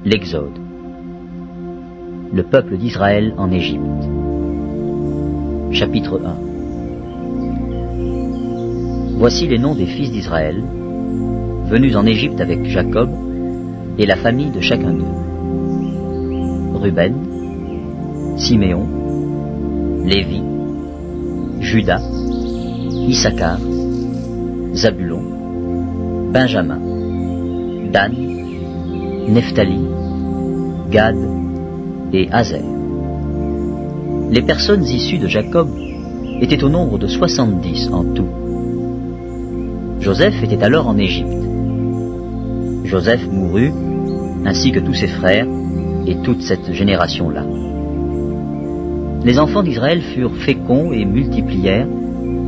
L'Exode. Le peuple d'Israël en Égypte. Chapitre 1. Voici les noms des fils d'Israël, venus en Égypte avec Jacob et la famille de chacun d'eux. Ruben, Siméon, Lévi, Juda, Issachar, Zabulon, Benjamin, Dan, Nephtali, Gad et Aser. Les personnes issues de Jacob étaient au nombre de 70 en tout. Joseph était alors en Égypte. Joseph mourut, ainsi que tous ses frères et toute cette génération-là. Les enfants d'Israël furent féconds et multiplièrent,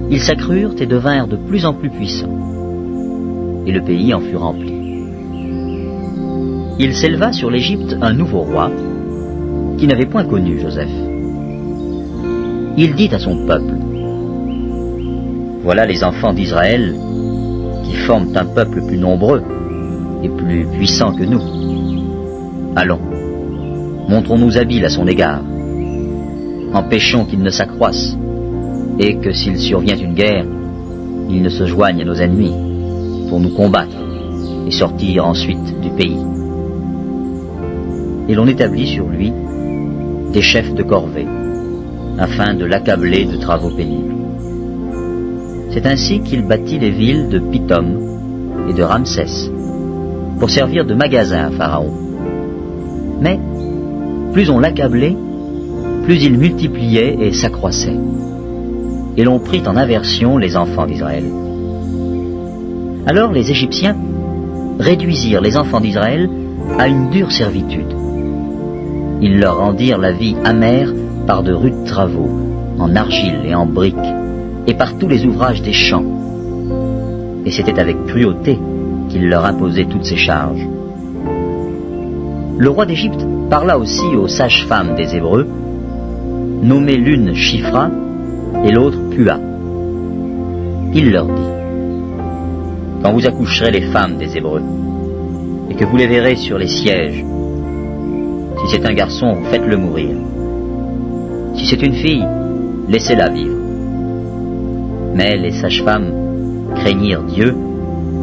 ils s'accrurent et devinrent de plus en plus puissants. Et le pays en fut rempli. Il s'éleva sur l'Égypte un nouveau roi, qui n'avait point connu Joseph. Il dit à son peuple: voilà les enfants d'Israël qui forment un peuple plus nombreux et plus puissant que nous. Allons, montrons-nous habiles à son égard. Empêchons qu'il ne s'accroisse, et que s'il survient une guerre, il ne se joigne à nos ennemis, pour nous combattre et sortir ensuite du pays. Et l'on établit sur lui des chefs de corvée, afin de l'accabler de travaux pénibles. C'est ainsi qu'il bâtit les villes de Pithom et de Ramsès, pour servir de magasin à Pharaon. Mais, plus on l'accablait, plus il multipliait et s'accroissait. Et l'on prit en aversion les enfants d'Israël. Alors les Égyptiens réduisirent les enfants d'Israël à une dure servitude. Ils leur rendirent la vie amère par de rudes travaux, en argile et en briques, et par tous les ouvrages des champs. Et c'était avec cruauté qu'ils leur imposaient toutes ces charges. Le roi d'Égypte parla aussi aux sages-femmes des Hébreux, nommées l'une Shifra et l'autre Pua. Il leur dit: quand vous accoucherez les femmes des Hébreux, et que vous les verrez sur les sièges, si c'est un garçon, faites-le mourir. Si c'est une fille, laissez-la vivre. Mais les sages-femmes craignirent Dieu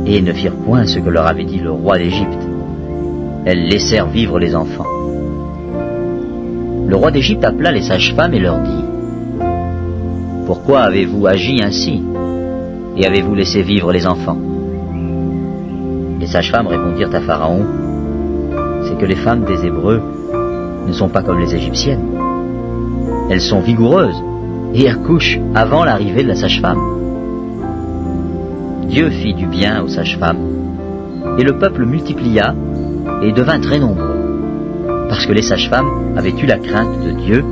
et ne firent point ce que leur avait dit le roi d'Égypte. Elles laissèrent vivre les enfants. Le roi d'Égypte appela les sages-femmes et leur dit: pourquoi avez-vous agi ainsi et avez-vous laissé vivre les enfants? Les sages-femmes répondirent à Pharaon: c'est que les femmes des Hébreux ne sont pas comme les Égyptiennes. Elles sont vigoureuses et accouchent avant l'arrivée de la sage-femme. Dieu fit du bien aux sages-femmes, et le peuple multiplia et devint très nombreux. Parce que les sages-femmes avaient eu la crainte de Dieu,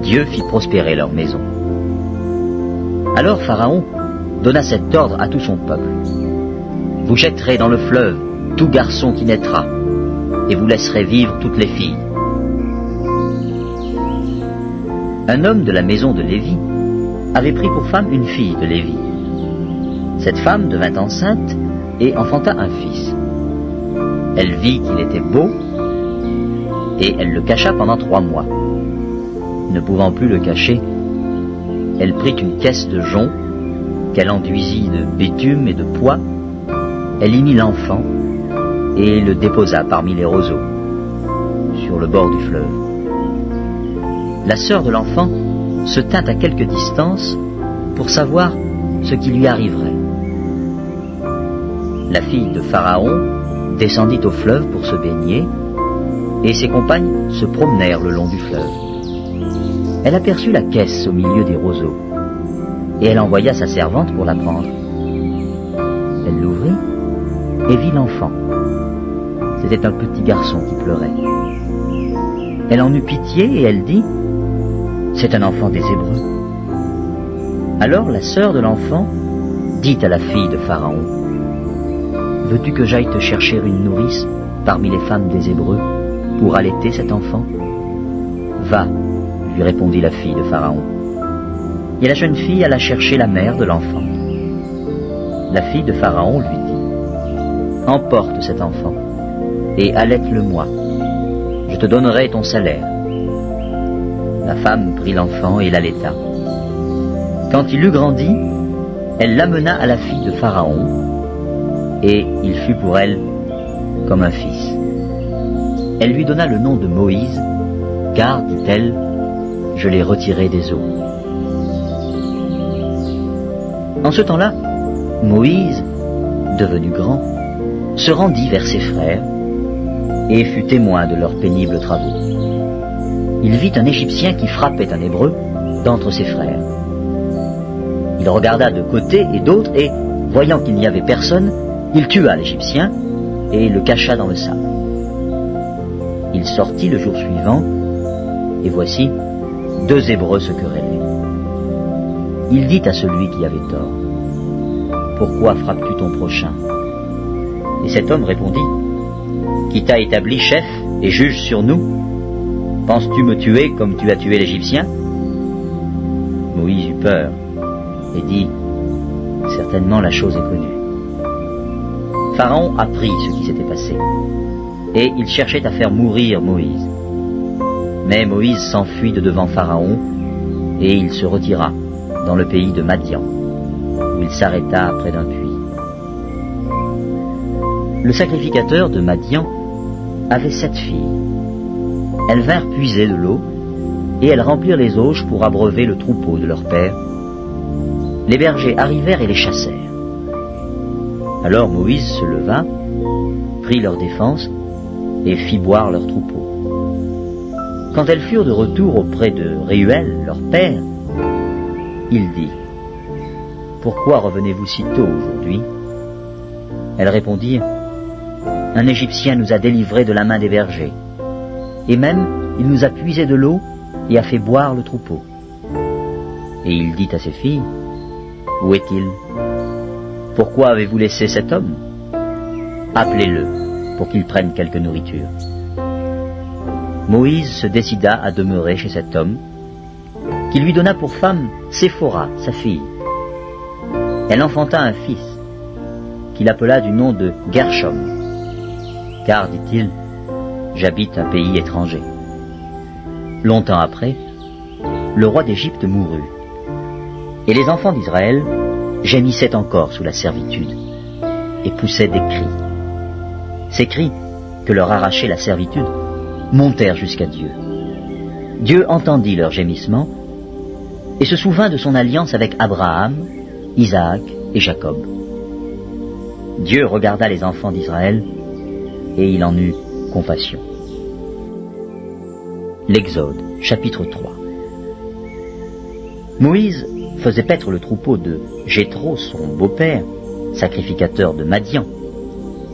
Dieu fit prospérer leur maison. Alors Pharaon donna cet ordre à tout son peuple: vous jetterez dans le fleuve tout garçon qui naîtra, et vous laisserez vivre toutes les filles. Un homme de la maison de Lévi avait pris pour femme une fille de Lévi. Cette femme devint enceinte et enfanta un fils. Elle vit qu'il était beau, et elle le cacha pendant 3 mois. Ne pouvant plus le cacher, elle prit une caisse de jonc qu'elle enduisit de bitume et de pois. Elle y mit l'enfant et le déposa parmi les roseaux, sur le bord du fleuve. La sœur de l'enfant se tint à quelque distance pour savoir ce qui lui arriverait. La fille de Pharaon descendit au fleuve pour se baigner, et ses compagnes se promenèrent le long du fleuve. Elle aperçut la caisse au milieu des roseaux, et elle envoya sa servante pour la prendre. Elle l'ouvrit et vit l'enfant. C'était un petit garçon qui pleurait. Elle en eut pitié et elle dit: c'est un enfant des Hébreux. Alors la sœur de l'enfant dit à la fille de Pharaon: veux-tu que j'aille te chercher une nourrice parmi les femmes des Hébreux pour allaiter cet enfant? Va, lui répondit la fille de Pharaon. Et la jeune fille alla chercher la mère de l'enfant. La fille de Pharaon lui dit: emporte cet enfant et allaite-le-moi, te donnerai ton salaire. » La femme prit l'enfant et l'allaita. Quand il eut grandi, elle l'amena à la fille de Pharaon, et il fut pour elle comme un fils. Elle lui donna le nom de Moïse, car, dit-elle, je l'ai retiré des eaux. En ce temps-là, Moïse, devenu grand, se rendit vers ses frères et fut témoin de leurs pénibles travaux. Il vit un Égyptien qui frappait un Hébreu d'entre ses frères. Il regarda de côté et d'autre et, voyant qu'il n'y avait personne, il tua l'Égyptien et le cacha dans le sable. Il sortit le jour suivant, et voici, 2 Hébreux se querellaient. Il dit à celui qui avait tort, « Pourquoi frappes-tu ton prochain ?» Et cet homme répondit, « Qui t'a établi chef et juge sur nous? Penses-tu me tuer comme tu as tué l'Égyptien ?» Moïse eut peur et dit, « Certainement la chose est connue. » Pharaon apprit ce qui s'était passé, et il cherchait à faire mourir Moïse. Mais Moïse s'enfuit de devant Pharaon, et il se retira dans le pays de Madian, où il s'arrêta près d'un puits. Le sacrificateur de Madian avait 7 filles. Elles vinrent puiser de l'eau, et elles remplirent les auges pour abreuver le troupeau de leur père. Les bergers arrivèrent et les chassèrent. Alors Moïse se leva, prit leur défense, et fit boire leur troupeau. Quand elles furent de retour auprès de Réuel, leur père, il dit, « Pourquoi revenez-vous si tôt aujourd'hui ?» Elles répondirent, « Un Égyptien nous a délivrés de la main des bergers, et même il nous a puisé de l'eau et a fait boire le troupeau. » Et il dit à ses filles, « Où est-il? Pourquoi avez-vous laissé cet homme? Appelez-le pour qu'il prenne quelque nourriture. » Moïse se décida à demeurer chez cet homme, qui lui donna pour femme Séphora, sa fille. Elle enfanta un fils, qu'il appela du nom de Gershom, car, dit-il, j'habite un pays étranger. Longtemps après, le roi d'Égypte mourut, et les enfants d'Israël gémissaient encore sous la servitude, et poussaient des cris. Ces cris, que leur arrachait la servitude, montèrent jusqu'à Dieu. Dieu entendit leurs gémissements, et se souvint de son alliance avec Abraham, Isaac et Jacob. Dieu regarda les enfants d'Israël, et il en eut compassion. L'Exode, chapitre 3. Moïse faisait paître le troupeau de Jéthro, son beau-père, sacrificateur de Madian,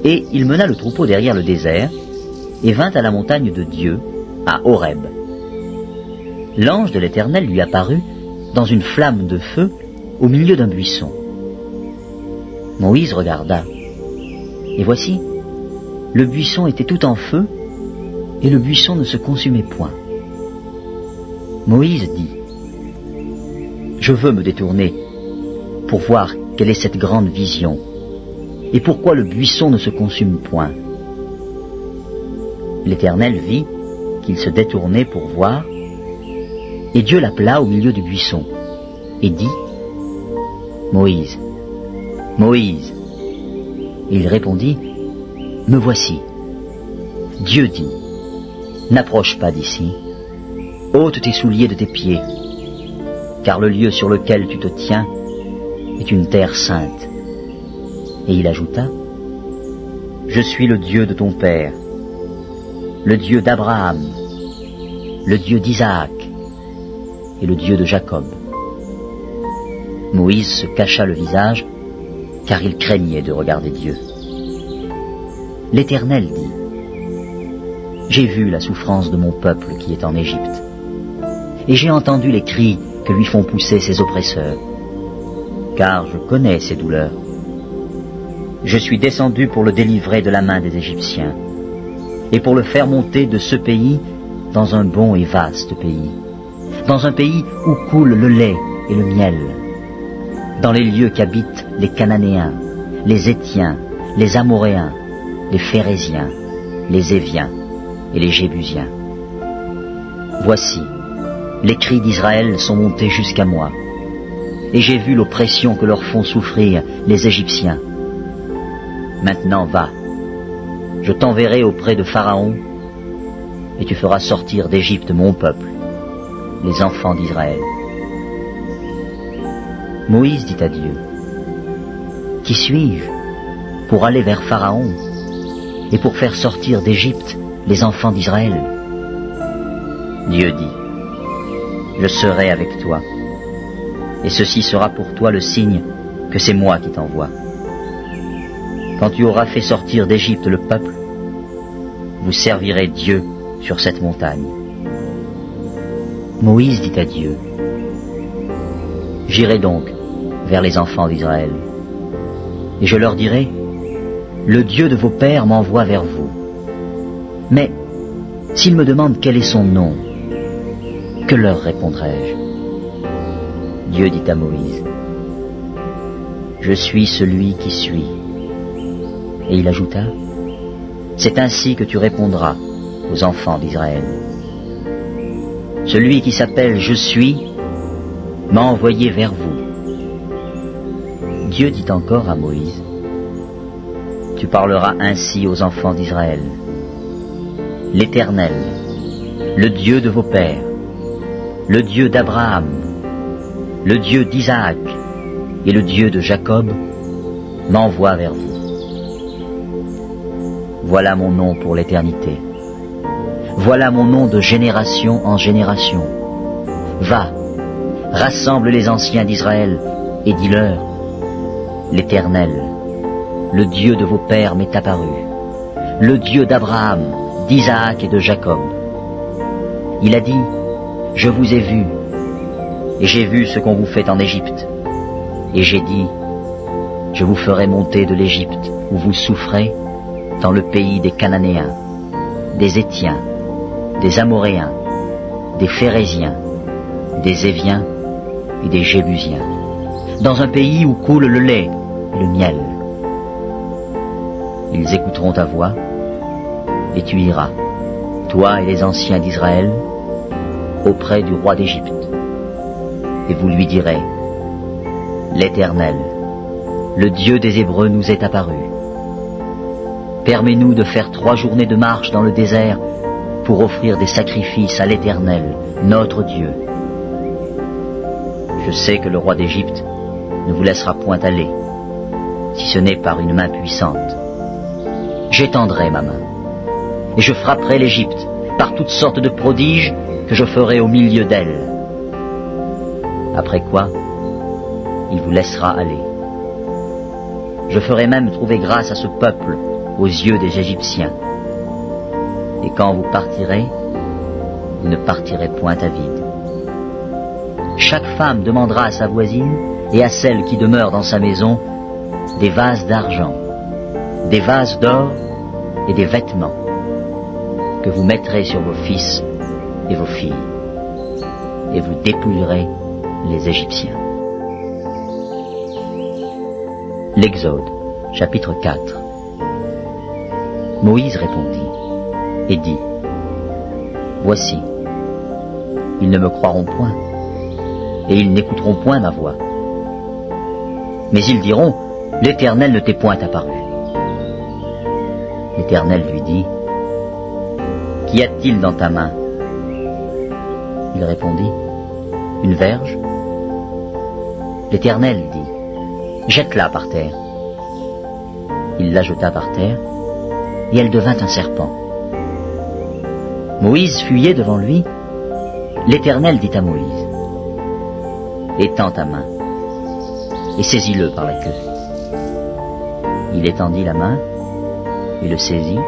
et il mena le troupeau derrière le désert, et vint à la montagne de Dieu, à Horeb. L'ange de l'Éternel lui apparut dans une flamme de feu au milieu d'un buisson. Moïse regarda, et voici, le buisson était tout en feu, et le buisson ne se consumait point. Moïse dit, « Je veux me détourner pour voir quelle est cette grande vision, et pourquoi le buisson ne se consume point. » L'Éternel vit qu'il se détournait pour voir, et Dieu l'appela au milieu du buisson, et dit, « Moïse, Moïse. » Et il répondit, « Me voici. » Dieu dit, « N'approche pas d'ici, ôte tes souliers de tes pieds, car le lieu sur lequel tu te tiens est une terre sainte. » Et il ajouta, « Je suis le Dieu de ton père, le Dieu d'Abraham, le Dieu d'Isaac et le Dieu de Jacob. » Moïse se cacha le visage, car il craignait de regarder Dieu. L'Éternel dit, « J'ai vu la souffrance de mon peuple qui est en Égypte, et j'ai entendu les cris que lui font pousser ses oppresseurs, car je connais ses douleurs. Je suis descendu pour le délivrer de la main des Égyptiens, et pour le faire monter de ce pays dans un bon et vaste pays, dans un pays où coule le lait et le miel, dans les lieux qu'habitent les Cananéens, les Héthiens, les Amoréens, les Phéréziens, les Éviens et les Jébusiens. Voici, les cris d'Israël sont montés jusqu'à moi, et j'ai vu l'oppression que leur font souffrir les Égyptiens. Maintenant va, je t'enverrai auprès de Pharaon, et tu feras sortir d'Égypte mon peuple, les enfants d'Israël. Moïse dit à Dieu, « Qui suis-je pour aller vers Pharaon et pour faire sortir d'Égypte les enfants d'Israël ?» Dieu dit, « Je serai avec toi, et ceci sera pour toi le signe que c'est moi qui t'envoie. Quand tu auras fait sortir d'Égypte le peuple, vous servirez Dieu sur cette montagne. » Moïse dit à Dieu, « J'irai donc vers les enfants d'Israël, et je leur dirai, le Dieu de vos pères m'envoie vers vous. Mais s'ils me demandent quel est son nom, que leur répondrai-je » Dieu dit à Moïse, « Je suis celui qui suis. » Et il ajouta, « C'est ainsi que tu répondras aux enfants d'Israël. Celui qui s'appelle Je suis m'a envoyé vers vous. » Dieu dit encore à Moïse, « Tu parleras ainsi aux enfants d'Israël. L'Éternel, le Dieu de vos pères, le Dieu d'Abraham, le Dieu d'Isaac et le Dieu de Jacob m'envoie vers vous. Voilà mon nom pour l'éternité. Voilà mon nom de génération en génération. Va, rassemble les anciens d'Israël et dis-leur, l'Éternel, le Dieu de vos pères m'est apparu, le Dieu d'Abraham, d'Isaac et de Jacob. Il a dit, je vous ai vus, et j'ai vu ce qu'on vous fait en Égypte. Et j'ai dit, je vous ferai monter de l'Égypte, où vous souffrez, dans le pays des Cananéens, des Héthiens, des Amoréens, des Phéréziens, des Éviens et des Jébusiens, dans un pays où coule le lait et le miel. Ils écouteront ta voix, et tu iras, toi et les anciens d'Israël, auprès du roi d'Égypte. Et vous lui direz, l'Éternel, le Dieu des Hébreux nous est apparu. Permets-nous de faire 3 journées de marche dans le désert pour offrir des sacrifices à l'Éternel, notre Dieu. Je sais que le roi d'Égypte ne vous laissera point aller, si ce n'est par une main puissante. J'étendrai ma main, et je frapperai l'Égypte par toutes sortes de prodiges que je ferai au milieu d'elle. Après quoi, il vous laissera aller. Je ferai même trouver grâce à ce peuple aux yeux des Égyptiens. Et quand vous partirez, vous ne partirez point à vide. Chaque femme demandera à sa voisine et à celle qui demeure dans sa maison des vases d'argent, des vases d'or et des vêtements que vous mettrez sur vos fils et vos filles, et vous dépouillerez les Égyptiens. L'Exode, chapitre 4. Moïse répondit et dit, voici, ils ne me croiront point, et ils n'écouteront point ma voix. Mais ils diront, l'Éternel ne t'est point apparu. L'Éternel lui dit, qu'y a-t-il dans ta main? Il répondit, une verge. L'Éternel dit, jette-la par terre. Il la jeta par terre, et elle devint un serpent. Moïse fuyait devant lui. L'Éternel dit à Moïse, étends ta main, et saisis-le par la queue. Il étendit la main, et le saisit,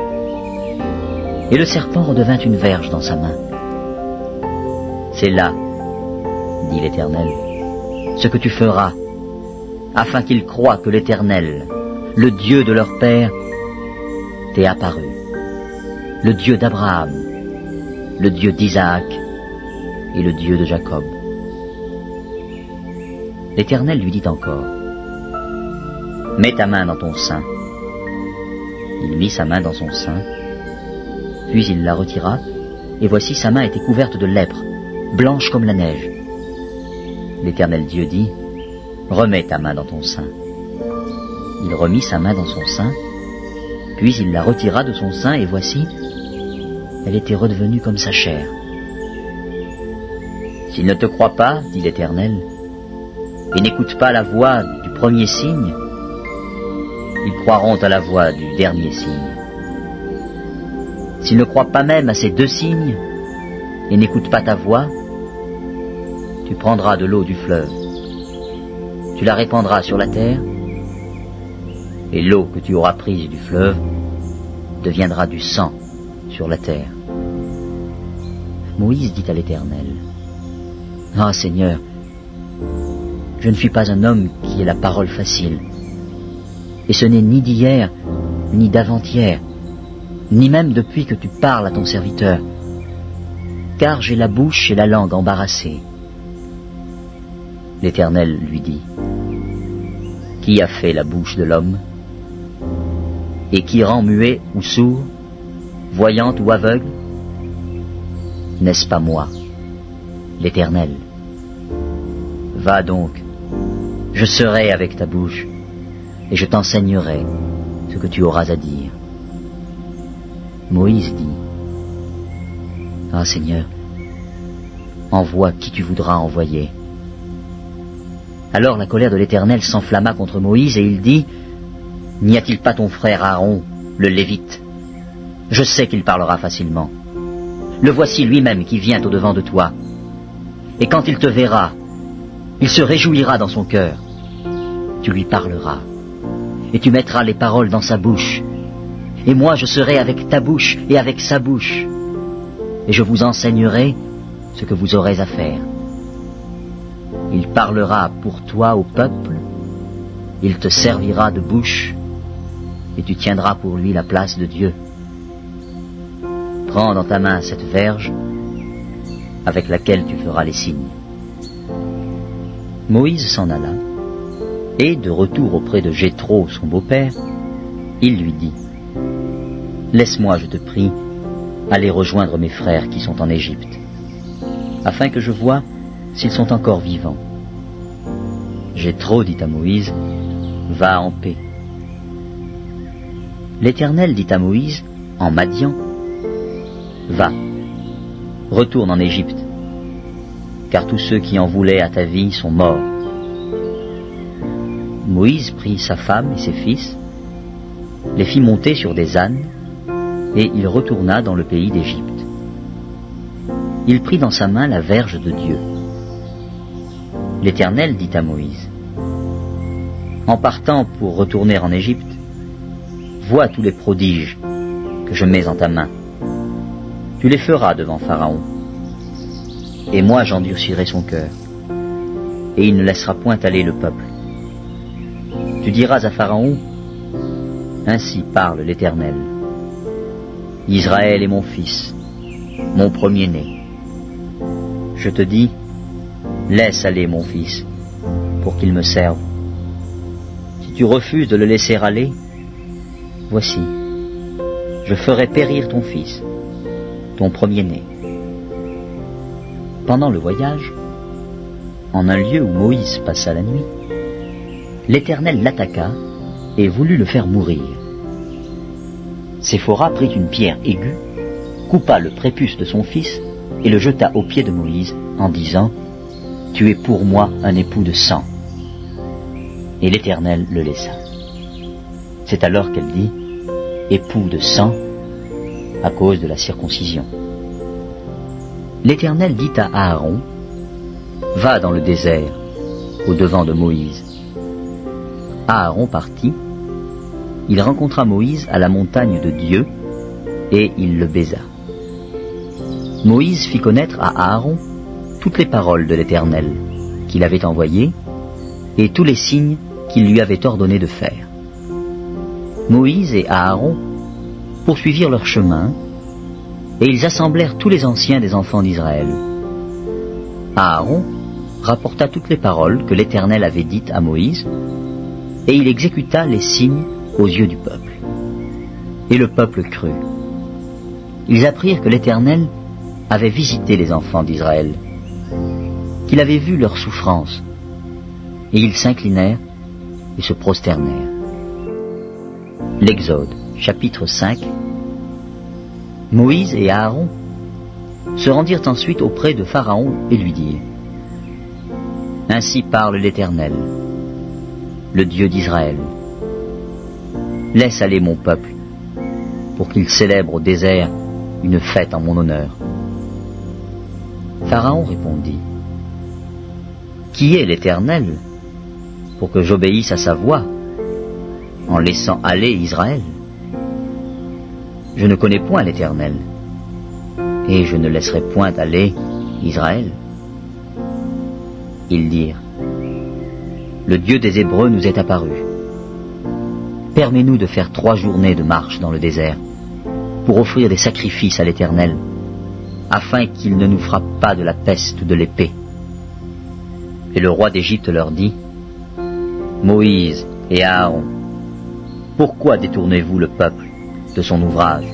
et le serpent redevint une verge dans sa main. C'est là, dit l'Éternel, ce que tu feras, afin qu'ils croient que l'Éternel, le Dieu de leur père, t'est apparu, le Dieu d'Abraham, le Dieu d'Isaac et le Dieu de Jacob. L'Éternel lui dit encore, mets ta main dans ton sein. Il mit sa main dans son sein, Puis il la retira, et voici sa main était couverte de lèpre, blanche comme la neige. L'Éternel Dieu dit, « Remets ta main dans ton sein. » Il remit sa main dans son sein, puis il la retira de son sein, et voici, elle était redevenue comme sa chair. « S'ils ne te croient pas, dit l'Éternel, et n'écoutent pas la voix du premier signe, ils croiront à la voix du dernier signe. S'ils ne croient pas même à ces 2 signes, et n'écoutent pas ta voix, tu prendras de l'eau du fleuve, tu la répandras sur la terre, et l'eau que tu auras prise du fleuve deviendra du sang sur la terre. » Moïse dit à l'Éternel, « Ah Seigneur, je ne suis pas un homme qui ait la parole facile, et ce n'est ni d'hier, ni d'avant-hier, ni même depuis que tu parles à ton serviteur, car j'ai la bouche et la langue embarrassées. » L'Éternel lui dit, « Qui a fait la bouche de l'homme? Et qui rend muet ou sourd, voyant ou aveugle? N'est-ce pas moi, l'Éternel? Va donc, je serai avec ta bouche, et je t'enseignerai ce que tu auras à dire. » Moïse dit, « Ah Seigneur, envoie qui tu voudras envoyer. » Alors la colère de l'Éternel s'enflamma contre Moïse, et il dit, « N'y a-t-il pas ton frère Aaron, le Lévite? Je sais qu'il parlera facilement. Le voici lui-même qui vient au-devant de toi. Et quand il te verra, il se réjouira dans son cœur. Tu lui parleras, et tu mettras les paroles dans sa bouche. Et moi je serai avec ta bouche et avec sa bouche, et je vous enseignerai ce que vous aurez à faire. Il parlera pour toi au peuple, il te servira de bouche, et tu tiendras pour lui la place de Dieu. Prends dans ta main cette verge avec laquelle tu feras les signes. » Moïse s'en alla, et de retour auprès de Jéthro, son beau-père, il lui dit, « Laisse-moi, je te prie, aller rejoindre mes frères qui sont en Égypte, afin que je voie s'ils sont encore vivants. » Jéthro dit à Moïse, « Va en paix. » L'Éternel dit à Moïse, en Madian, « Va, retourne en Égypte, car tous ceux qui en voulaient à ta vie sont morts. » Moïse prit sa femme et ses fils, les fit monter sur des ânes, et il retourna dans le pays d'Égypte. Il prit dans sa main la verge de Dieu. L'Éternel dit à Moïse, « En partant pour retourner en Égypte, vois tous les prodiges que je mets en ta main. Tu les feras devant Pharaon. Et moi j'endurcirai son cœur, et il ne laissera point aller le peuple. Tu diras à Pharaon, ainsi parle l'Éternel. Israël est mon fils, mon premier-né. Je te dis, laisse aller mon fils, pour qu'il me serve. Si tu refuses de le laisser aller, voici, je ferai périr ton fils, ton premier-né. » Pendant le voyage, en un lieu où Moïse passa la nuit, l'Éternel l'attaqua et voulut le faire mourir. Séphora prit une pierre aiguë, coupa le prépuce de son fils et le jeta aux pieds de Moïse en disant, « Tu es pour moi un époux de sang. » Et l'Éternel le laissa. C'est alors qu'elle dit, « Époux de sang » à cause de la circoncision. L'Éternel dit à Aaron, « Va dans le désert, au-devant de Moïse. » Aaron partit, il rencontra Moïse à la montagne de Dieu, et il le baisa. Moïse fit connaître à Aaron toutes les paroles de l'Éternel qu'il avait envoyées, et tous les signes qu'il lui avait ordonné de faire. Moïse et Aaron poursuivirent leur chemin, et ils assemblèrent tous les anciens des enfants d'Israël. Aaron rapporta toutes les paroles que l'Éternel avait dites à Moïse, et il exécuta les signes aux yeux du peuple. Et le peuple crut. ils apprirent que l'Éternel avait visité les enfants d'Israël, qu'il avait vu leurs souffrances, et ils s'inclinèrent et se prosternèrent. L'Exode, chapitre 5. Moïse et Aaron se rendirent ensuite auprès de Pharaon et lui dirent: Ainsi parle l'Éternel, le Dieu d'Israël. Laisse aller mon peuple, pour qu'il célèbre au désert une fête en mon honneur. Pharaon répondit: Qui est l'Éternel, pour que j'obéisse à sa voix, en laissant aller Israël? Je ne connais point l'Éternel, et je ne laisserai point aller Israël. Ils dirent: Le Dieu des Hébreux nous est apparu. Permets-nous de faire 3 journées de marche dans le désert, pour offrir des sacrifices à l'Éternel, afin qu'il ne nous frappe pas de la peste ou de l'épée. Et le roi d'Égypte leur dit: Moïse et Aaron, pourquoi détournez-vous le peuple de son ouvrage?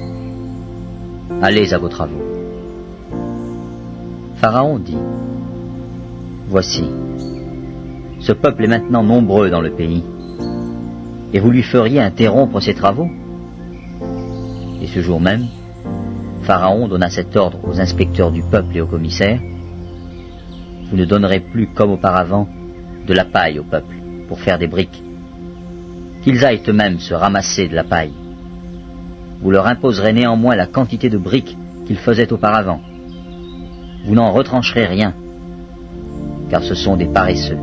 Allez à vos travaux. Pharaon dit: Voici, ce peuple est maintenant nombreux dans le pays, et vous lui feriez interrompre ses travaux? Et ce jour même, Pharaon donna cet ordre aux inspecteurs du peuple et aux commissaires: Vous ne donnerez plus comme auparavant de la paille au peuple pour faire des briques, qu'ils aillent eux-mêmes se ramasser de la paille. Vous leur imposerez néanmoins la quantité de briques qu'ils faisaient auparavant. Vous n'en retrancherez rien, car ce sont des paresseux.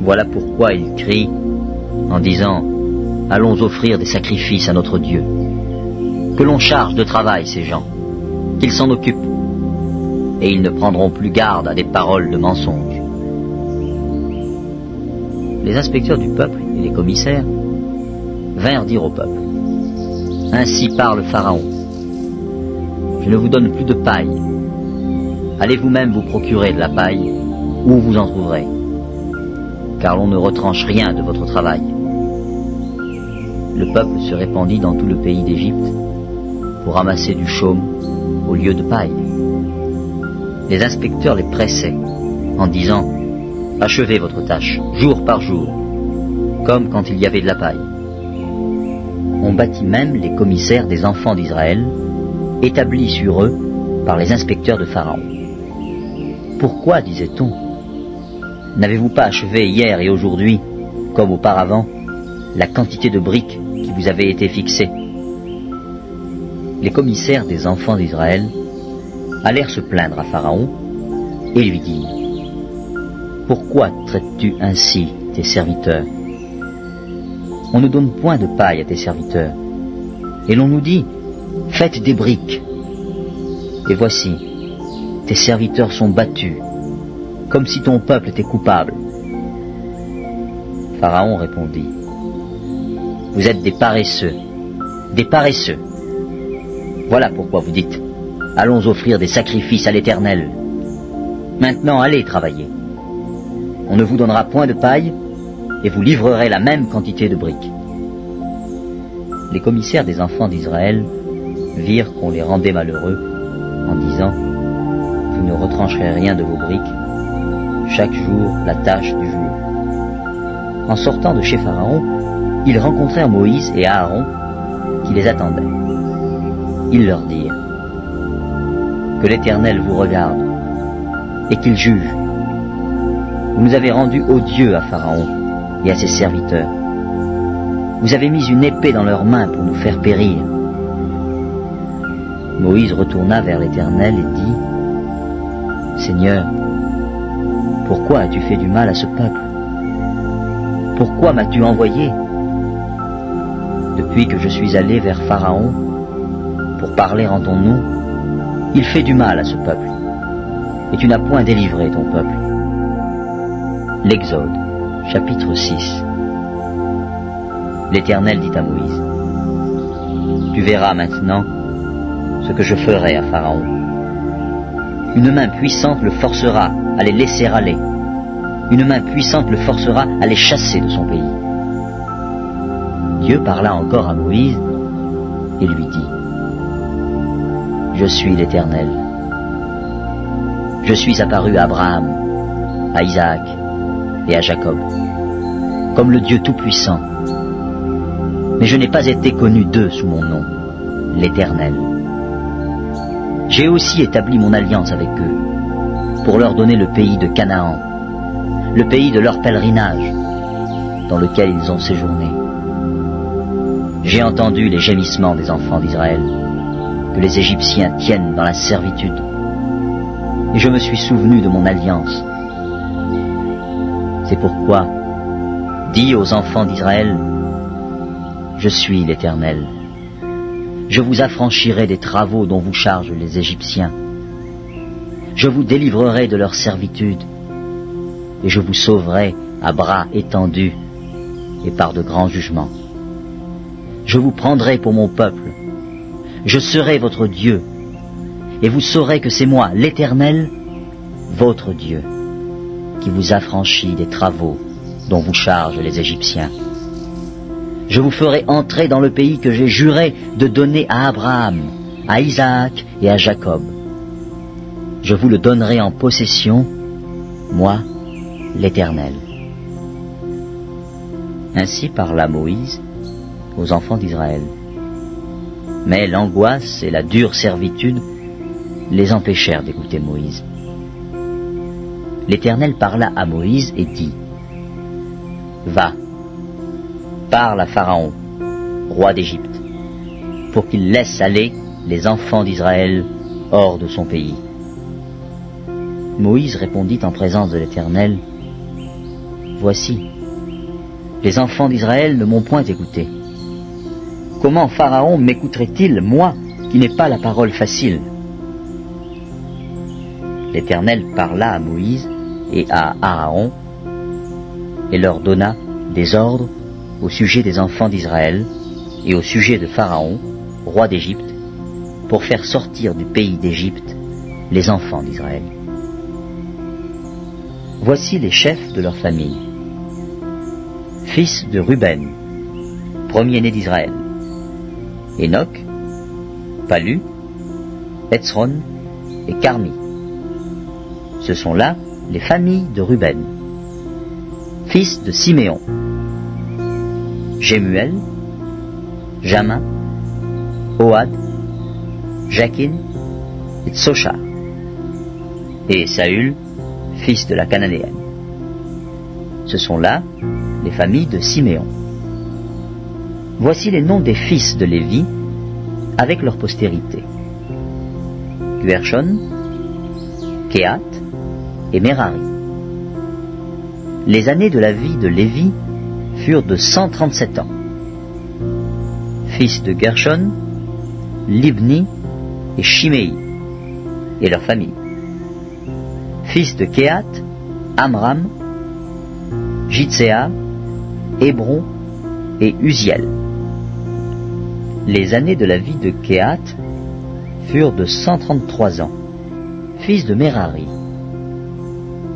Voilà pourquoi ils crient en disant: Allons offrir des sacrifices à notre Dieu. Que l'on charge de travail ces gens, qu'ils s'en occupent, et ils ne prendront plus garde à des paroles de mensonge. Les inspecteurs du peuple et les commissaires vinrent dire au peuple: Ainsi parle Pharaon. Je ne vous donne plus de paille. Allez vous-même vous procurer de la paille, où vous en trouverez, car l'on ne retranche rien de votre travail. Le peuple se répandit dans tout le pays d'Égypte pour ramasser du chaume au lieu de paille. Les inspecteurs les pressaient en disant: Achevez votre tâche, jour par jour, comme quand il y avait de la paille. On battit même les commissaires des enfants d'Israël, établis sur eux par les inspecteurs de Pharaon. Pourquoi, disait-on, n'avez-vous pas achevé hier et aujourd'hui, comme auparavant, la quantité de briques qui vous avait été fixée? Les commissaires des enfants d'Israël allèrent se plaindre à Pharaon et lui dirent: Pourquoi traites-tu ainsi tes serviteurs? On ne donne point de paille à tes serviteurs, et l'on nous dit: Faites des briques. Et voici, tes serviteurs sont battus, comme si ton peuple était coupable. Pharaon répondit: Vous êtes des paresseux, des paresseux. Voilà pourquoi vous dites: Allons offrir des sacrifices à l'Éternel. Maintenant allez travailler. On ne vous donnera point de paille, et vous livrerez la même quantité de briques. Les commissaires des enfants d'Israël virent qu'on les rendait malheureux, en disant: Vous ne retrancherez rien de vos briques, chaque jour la tâche du jour. En sortant de chez Pharaon, ils rencontrèrent Moïse et Aaron, qui les attendaient. Ils leur dirent: Que l'Éternel vous regarde, et qu'il juge. Vous nous avez rendus odieux à Pharaon et à ses serviteurs. Vous avez mis une épée dans leurs mains pour nous faire périr. Moïse retourna vers l'Éternel et dit: Seigneur, pourquoi as-tu fait du mal à ce peuple? Pourquoi m'as-tu envoyé? Depuis que je suis allé vers Pharaon pour parler en ton nom, il fait du mal à ce peuple, et tu n'as point délivré ton peuple. L'Exode, chapitre 6. L'Éternel dit à Moïse: Tu verras maintenant ce que je ferai à Pharaon. Une main puissante le forcera à les laisser aller. Une main puissante le forcera à les chasser de son pays. Dieu parla encore à Moïse et lui dit: Je suis l'Éternel. Je suis apparu à Abraham, à Isaac et à Jacob, comme le Dieu Tout-Puissant. Mais je n'ai pas été connu d'eux sous mon nom, l'Éternel. J'ai aussi établi mon alliance avec eux, pour leur donner le pays de Canaan, le pays de leur pèlerinage, dans lequel ils ont séjourné. J'ai entendu les gémissements des enfants d'Israël, que les Égyptiens tiennent dans la servitude, et je me suis souvenu de mon alliance. C'est pourquoi, dis aux enfants d'Israël, je suis l'Éternel. Je vous affranchirai des travaux dont vous chargent les Égyptiens. Je vous délivrerai de leur servitude, et je vous sauverai à bras étendus et par de grands jugements. Je vous prendrai pour mon peuple, je serai votre Dieu, et vous saurez que c'est moi, l'Éternel, votre Dieu, qui vous affranchit des travaux dont vous chargent les Égyptiens. Je vous ferai entrer dans le pays que j'ai juré de donner à Abraham, à Isaac et à Jacob. Je vous le donnerai en possession, moi, l'Éternel. Ainsi parla Moïse aux enfants d'Israël. Mais l'angoisse et la dure servitude les empêchèrent d'écouter Moïse. L'Éternel parla à Moïse et dit, « Va, parle à Pharaon, roi d'Égypte, pour qu'il laisse aller les enfants d'Israël hors de son pays. » Moïse répondit en présence de l'Éternel, « Voici, les enfants d'Israël ne m'ont point écouté. Comment Pharaon m'écouterait-il, moi, qui n'ai pas la parole facile ?» L'Éternel parla à Moïse et à Aaron, et leur donna des ordres au sujet des enfants d'Israël et au sujet de Pharaon, roi d'Égypte, pour faire sortir du pays d'Égypte les enfants d'Israël. Voici les chefs de leur famille. Fils de Ruben, premier-né d'Israël, Enoch, Palu, Hetzron et Carmi. Ce sont là les familles de Ruben. Fils de Siméon, Jémuel, Jamin, Ohad, Jakin et Tsochar. Et Saül, fils de la Cananéenne. Ce sont là les familles de Siméon. Voici les noms des fils de Lévi avec leur postérité. Guershon, Kehat et Merari. Les années de la vie de Lévi furent de 137 ans. Fils de Gershon, Libni et Shimei, et leurs familles. Fils de Kehat, Amram, Jitséa, Hébron et Uziel. Les années de la vie de Kehat furent de 133 ans. Fils de Merari,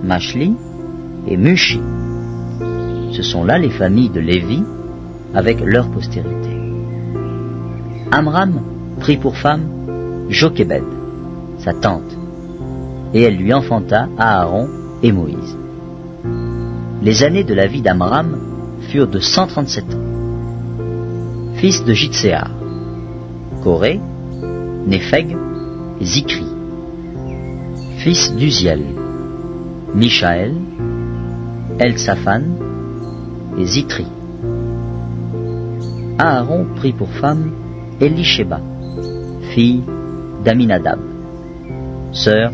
Mashli et Mushi. Ce sont là les familles de Lévi avec leur postérité. Amram prit pour femme Jochébed, sa tante, et elle lui enfanta Aaron et Moïse. Les années de la vie d'Amram furent de 137 ans. Fils de Jitséa, Coré, Népheg et Zikri. Fils d'Uziel, Mishaël, Elsaphan et Zitri. Aaron prit pour femme Elisheba, fille d'Aminadab, sœur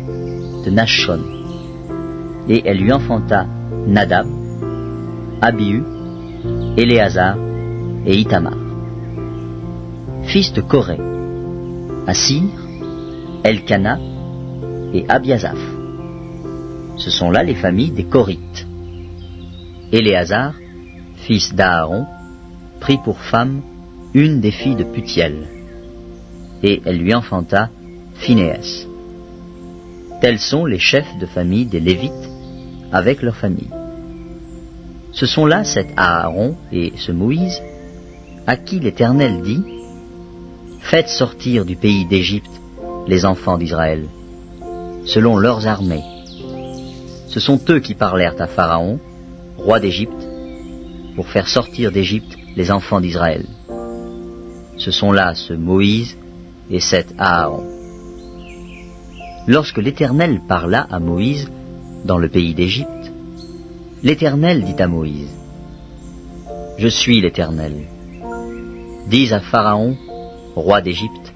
de Nachshon, et elle lui enfanta Nadab, Abihu, Éléazar et Itamar. Fils de Coré, Assir, Elkana et Abiasaph. Ce sont là les familles des Corites. Éléazar, fils d'Aaron, prit pour femme une des filles de Putiel, et elle lui enfanta Phinéas. Tels sont les chefs de famille des Lévites avec leurs familles. Ce sont là cet Aaron et ce Moïse à qui l'Éternel dit « Faites sortir du pays d'Égypte les enfants d'Israël, selon leurs armées. Ce sont eux qui parlèrent à Pharaon, roi d'Égypte, pour faire sortir d'Égypte les enfants d'Israël. Ce sont là ce Moïse et cet Aaron. Lorsque l'Éternel parla à Moïse dans le pays d'Égypte, l'Éternel dit à Moïse, « Je suis l'Éternel. Dis à Pharaon, roi d'Égypte,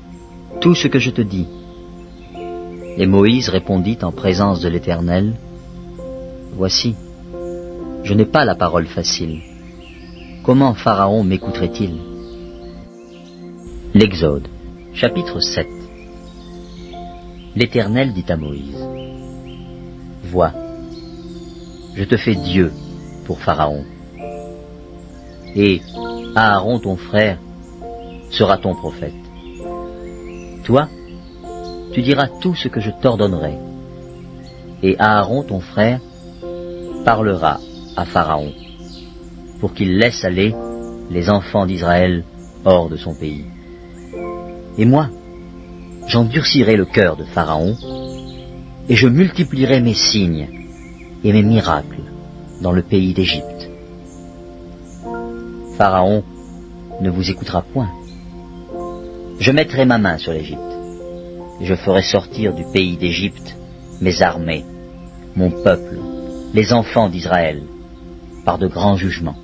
tout ce que je te dis. » Et Moïse répondit en présence de l'Éternel, « Voici, je n'ai pas la parole facile. Comment Pharaon m'écouterait-il » L'Exode, chapitre 7. L'Éternel dit à Moïse, « Vois, je te fais Dieu pour Pharaon, et Aaron ton frère sera ton prophète. Toi, tu diras tout ce que je t'ordonnerai, et Aaron ton frère parlera à Pharaon, pour qu'il laisse aller les enfants d'Israël hors de son pays. Et moi, j'endurcirai le cœur de Pharaon, et je multiplierai mes signes et mes miracles dans le pays d'Égypte. Pharaon ne vous écoutera point. Je mettrai ma main sur l'Égypte, et je ferai sortir du pays d'Égypte mes armées, mon peuple, les enfants d'Israël, par de grands jugements.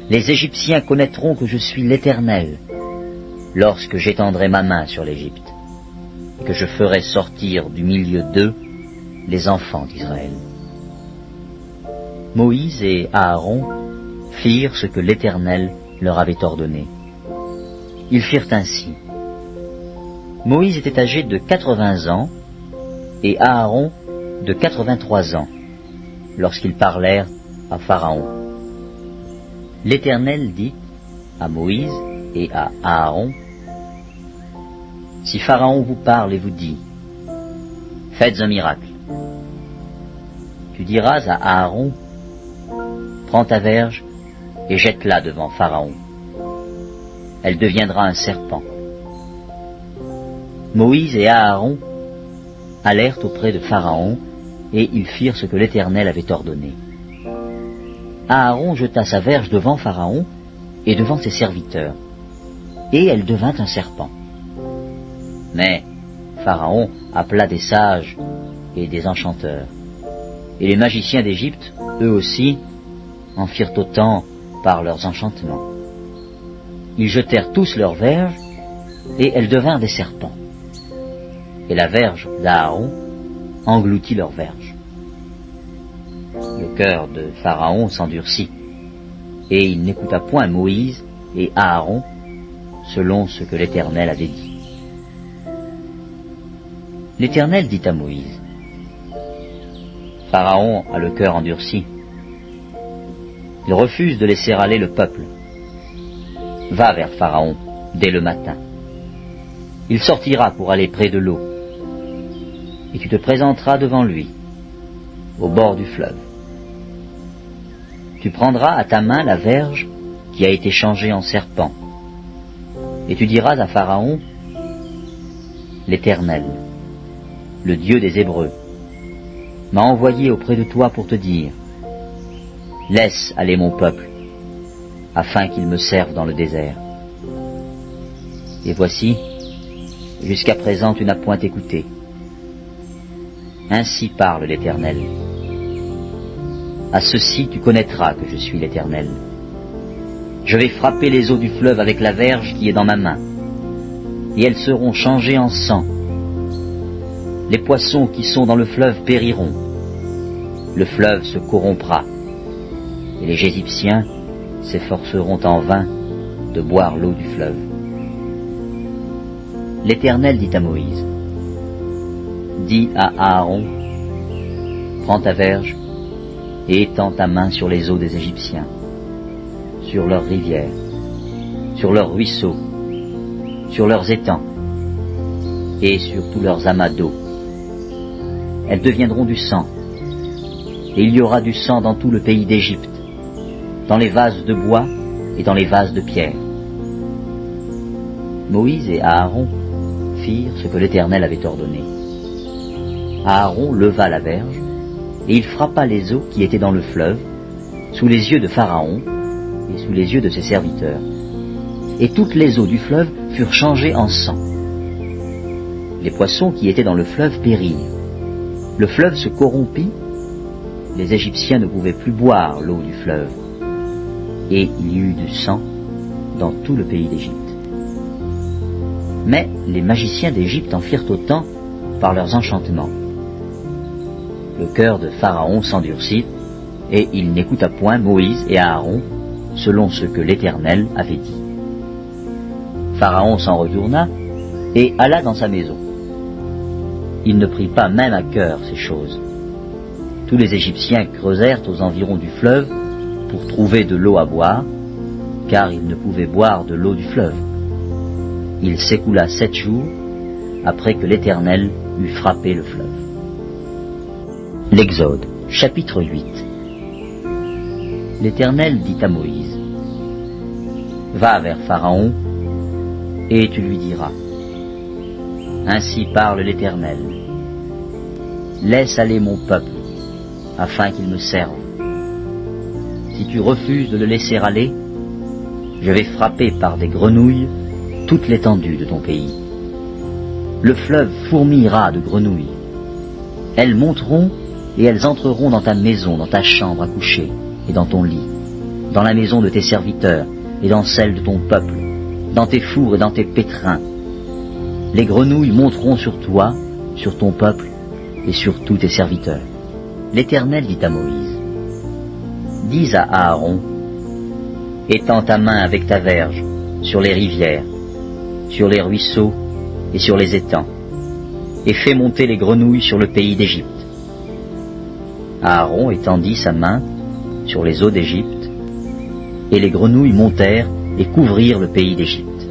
Les Égyptiens connaîtront que je suis l'Éternel, lorsque j'étendrai ma main sur l'Égypte, et que je ferai sortir du milieu d'eux les enfants d'Israël. Moïse et Aaron firent ce que l'Éternel leur avait ordonné. Ils firent ainsi. Moïse était âgé de 80 ans et Aaron de 83 ans, lorsqu'ils parlèrent à Pharaon. L'Éternel dit à Moïse et à Aaron, « Si Pharaon vous parle et vous dit, « Faites un miracle », tu diras à Aaron, « Prends ta verge et jette-la devant Pharaon. Elle deviendra un serpent. » Moïse et Aaron allèrent auprès de Pharaon, et ils firent ce que l'Éternel avait ordonné. Aaron jeta sa verge devant Pharaon et devant ses serviteurs, et elle devint un serpent. Mais Pharaon appela des sages et des enchanteurs, et les magiciens d'Égypte, eux aussi, en firent autant par leurs enchantements. Ils jetèrent tous leurs verges, et elles devinrent des serpents. Et la verge d'Aaron engloutit leurs verges. Le cœur de Pharaon s'endurcit, et il n'écouta point Moïse et Aaron, selon ce que l'Éternel avait dit. L'Éternel dit à Moïse, « Pharaon a le cœur endurci. Il refuse de laisser aller le peuple. Va vers Pharaon dès le matin. Il sortira pour aller près de l'eau, et tu te présenteras devant lui, au bord du fleuve. Tu prendras à ta main la verge qui a été changée en serpent, et tu diras à Pharaon, « L'Éternel, le Dieu des Hébreux, m'a envoyé auprès de toi pour te dire, « Laisse aller mon peuple, afin qu'il me serve dans le désert. » Et voici, jusqu'à présent tu n'as point écouté. Ainsi parle l'Éternel. À ceci tu connaîtras que je suis l'Éternel. Je vais frapper les eaux du fleuve avec la verge qui est dans ma main, et elles seront changées en sang. Les poissons qui sont dans le fleuve périront. Le fleuve se corrompra, et les Égyptiens s'efforceront en vain de boire l'eau du fleuve. L'Éternel dit à Moïse, « Dis à Aaron, prends ta verge et étends ta main sur les eaux des Égyptiens, sur leurs rivières, sur leurs ruisseaux, sur leurs étangs et sur tous leurs amas d'eau. Elles deviendront du sang, et il y aura du sang dans tout le pays d'Égypte, dans les vases de bois et dans les vases de pierre. » Moïse et Aaron firent ce que l'Éternel avait ordonné. Aaron leva la verge, et il frappa les eaux qui étaient dans le fleuve, sous les yeux de Pharaon et sous les yeux de ses serviteurs. Et toutes les eaux du fleuve furent changées en sang. Les poissons qui étaient dans le fleuve périrent. Le fleuve se corrompit, les Égyptiens ne pouvaient plus boire l'eau du fleuve, et il y eut du sang dans tout le pays d'Égypte. Mais les magiciens d'Égypte en firent autant par leurs enchantements. Le cœur de Pharaon s'endurcit, et il n'écouta point Moïse et Aaron, selon ce que l'Éternel avait dit. Pharaon s'en retourna et alla dans sa maison. Il ne prit pas même à cœur ces choses. Tous les Égyptiens creusèrent aux environs du fleuve pour trouver de l'eau à boire, car ils ne pouvaient boire de l'eau du fleuve. Il s'écoula 7 jours après que l'Éternel eut frappé le fleuve. L'Exode, chapitre 8. L'Éternel dit à Moïse, « Va vers Pharaon, et tu lui diras, ainsi parle l'Éternel, laisse aller mon peuple, afin qu'il me serve. Si tu refuses de le laisser aller, je vais frapper par des grenouilles toute l'étendue de ton pays. Le fleuve fourmillera de grenouilles. Elles monteront et elles entreront dans ta maison, dans ta chambre à coucher et dans ton lit, dans la maison de tes serviteurs et dans celle de ton peuple, dans tes fours et dans tes pétrins. Les grenouilles monteront sur toi, sur ton peuple et sur tous tes serviteurs. » L'Éternel dit à Moïse, « Dis à Aaron, étends ta main avec ta verge sur les rivières, sur les ruisseaux et sur les étangs, et fais monter les grenouilles sur le pays d'Égypte. » Aaron étendit sa main sur les eaux d'Égypte, et les grenouilles montèrent et couvrirent le pays d'Égypte.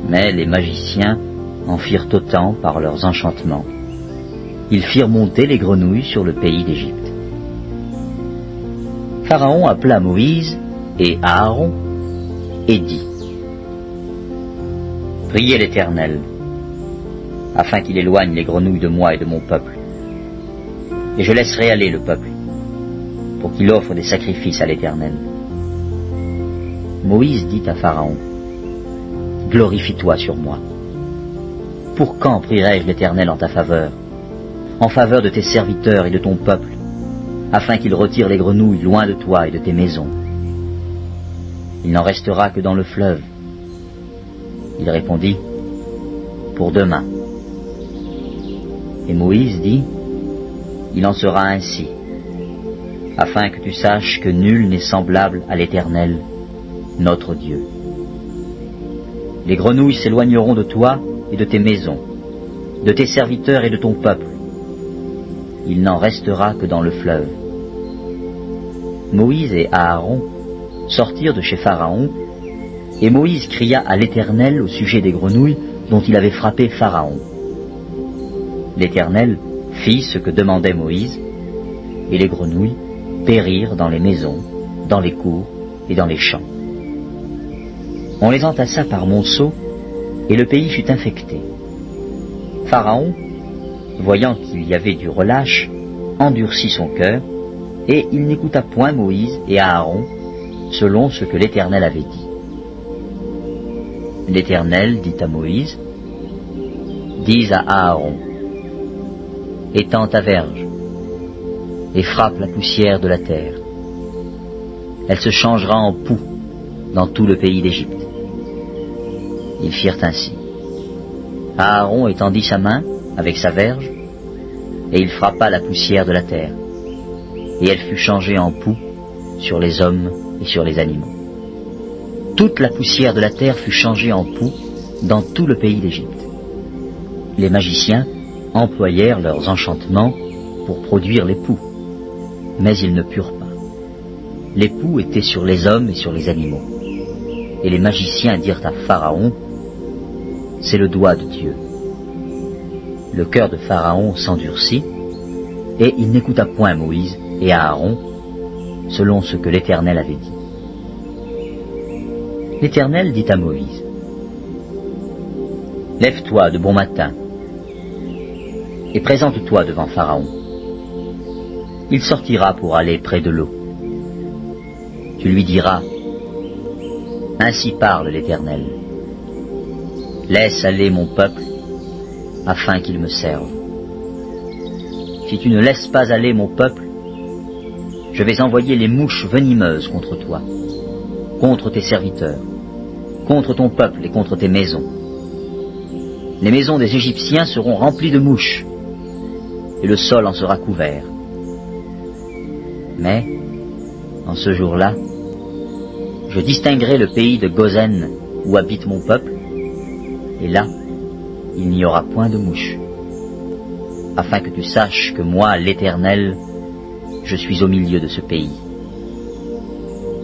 Mais les magiciens en firent autant par leurs enchantements. Ils firent monter les grenouilles sur le pays d'Égypte. Pharaon appela Moïse et Aaron et dit, « Priez l'Éternel, afin qu'il éloigne les grenouilles de moi et de mon peuple. Et je laisserai aller le peuple, pour qu'il offre des sacrifices à l'Éternel. » Moïse dit à Pharaon, « Glorifie-toi sur moi. Pour quand prierai-je l'Éternel en ta faveur, en faveur de tes serviteurs et de ton peuple, afin qu'il retire les grenouilles loin de toi et de tes maisons? Il n'en restera que dans le fleuve. » Il répondit, « Pour demain. » Et Moïse dit, « Il en sera ainsi, afin que tu saches que nul n'est semblable à l'Éternel, notre Dieu. Les grenouilles s'éloigneront de toi et de tes maisons, de tes serviteurs et de ton peuple. Il n'en restera que dans le fleuve. » Moïse et Aaron sortirent de chez Pharaon, et Moïse cria à l'Éternel au sujet des grenouilles dont il avait frappé Pharaon. L'Éternel fit ce que demandait Moïse, et les grenouilles périrent dans les maisons, dans les cours et dans les champs. On les entassa par monceaux, et le pays fut infecté. Pharaon, voyant qu'il y avait du relâche, endurcit son cœur, et il n'écouta point Moïse et Aaron, selon ce que l'Éternel avait dit. L'Éternel dit à Moïse, « Dis à Aaron, étends ta verge, et frappe la poussière de la terre. Elle se changera en poux dans tout le pays d'Égypte. » Ils firent ainsi. Aaron étendit sa main avec sa verge, et il frappa la poussière de la terre, et elle fut changée en poux sur les hommes et sur les animaux. Toute la poussière de la terre fut changée en poux dans tout le pays d'Égypte. Les magiciens employèrent leurs enchantements pour produire les poux, mais ils ne purent pas. Les poux étaient sur les hommes et sur les animaux. Et les magiciens dirent à Pharaon, « C'est le doigt de Dieu. » Le cœur de Pharaon s'endurcit, et il n'écouta point Moïse et Aaron, selon ce que l'Éternel avait dit. L'Éternel dit à Moïse, « Lève-toi de bon matin et présente-toi devant Pharaon. Il sortira pour aller près de l'eau. Tu lui diras, ainsi parle l'Éternel. Laisse aller mon peuple afin qu'il me serve. Si tu ne laisses pas aller mon peuple, je vais envoyer les mouches venimeuses contre toi, contre tes serviteurs, contre ton peuple et contre tes maisons. Les maisons des Égyptiens seront remplies de mouches, et le sol en sera couvert. Mais, en ce jour-là, je distinguerai le pays de Gozen où habite mon peuple, et là, il n'y aura point de mouches, afin que tu saches que moi, l'Éternel, je suis au milieu de ce pays.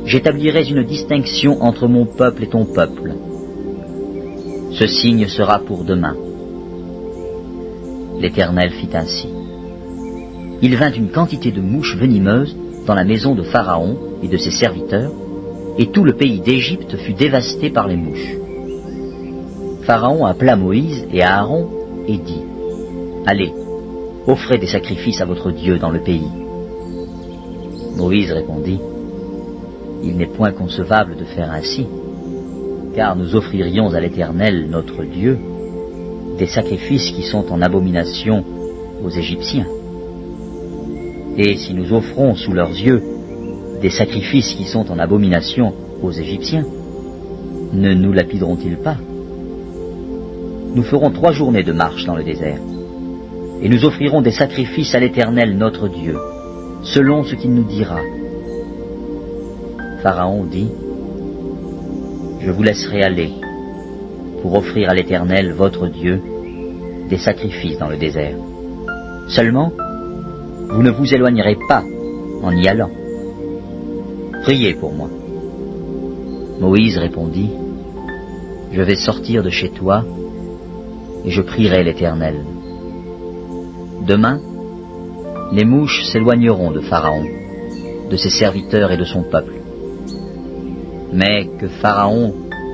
J'établirai une distinction entre mon peuple et ton peuple. Ce signe sera pour demain. L'Éternel fit ainsi. Il vint une quantité de mouches venimeuses dans la maison de Pharaon et de ses serviteurs, et tout le pays d'Égypte fut dévasté par les mouches. Pharaon appela Moïse et Aaron et dit, « Allez, offrez des sacrifices à votre Dieu dans le pays. » Moïse répondit, « Il n'est point concevable de faire ainsi, car nous offririons à l'Éternel, notre Dieu, des sacrifices qui sont en abomination aux Égyptiens. Et si nous offrons sous leurs yeux des sacrifices qui sont en abomination aux Égyptiens, ne nous lapideront-ils pas? Nous ferons 3 journées de marche dans le désert, et nous offrirons des sacrifices à l'Éternel notre Dieu, selon ce qu'il nous dira. » Pharaon dit, « Je vous laisserai aller pour offrir à l'Éternel votre Dieu des sacrifices dans le désert. Seulement, vous ne vous éloignerez pas en y allant. Priez pour moi. » Moïse répondit, « Je vais sortir de chez toi et je prierai l'Éternel. Demain, les mouches s'éloigneront de Pharaon, de ses serviteurs et de son peuple. Mais que Pharaon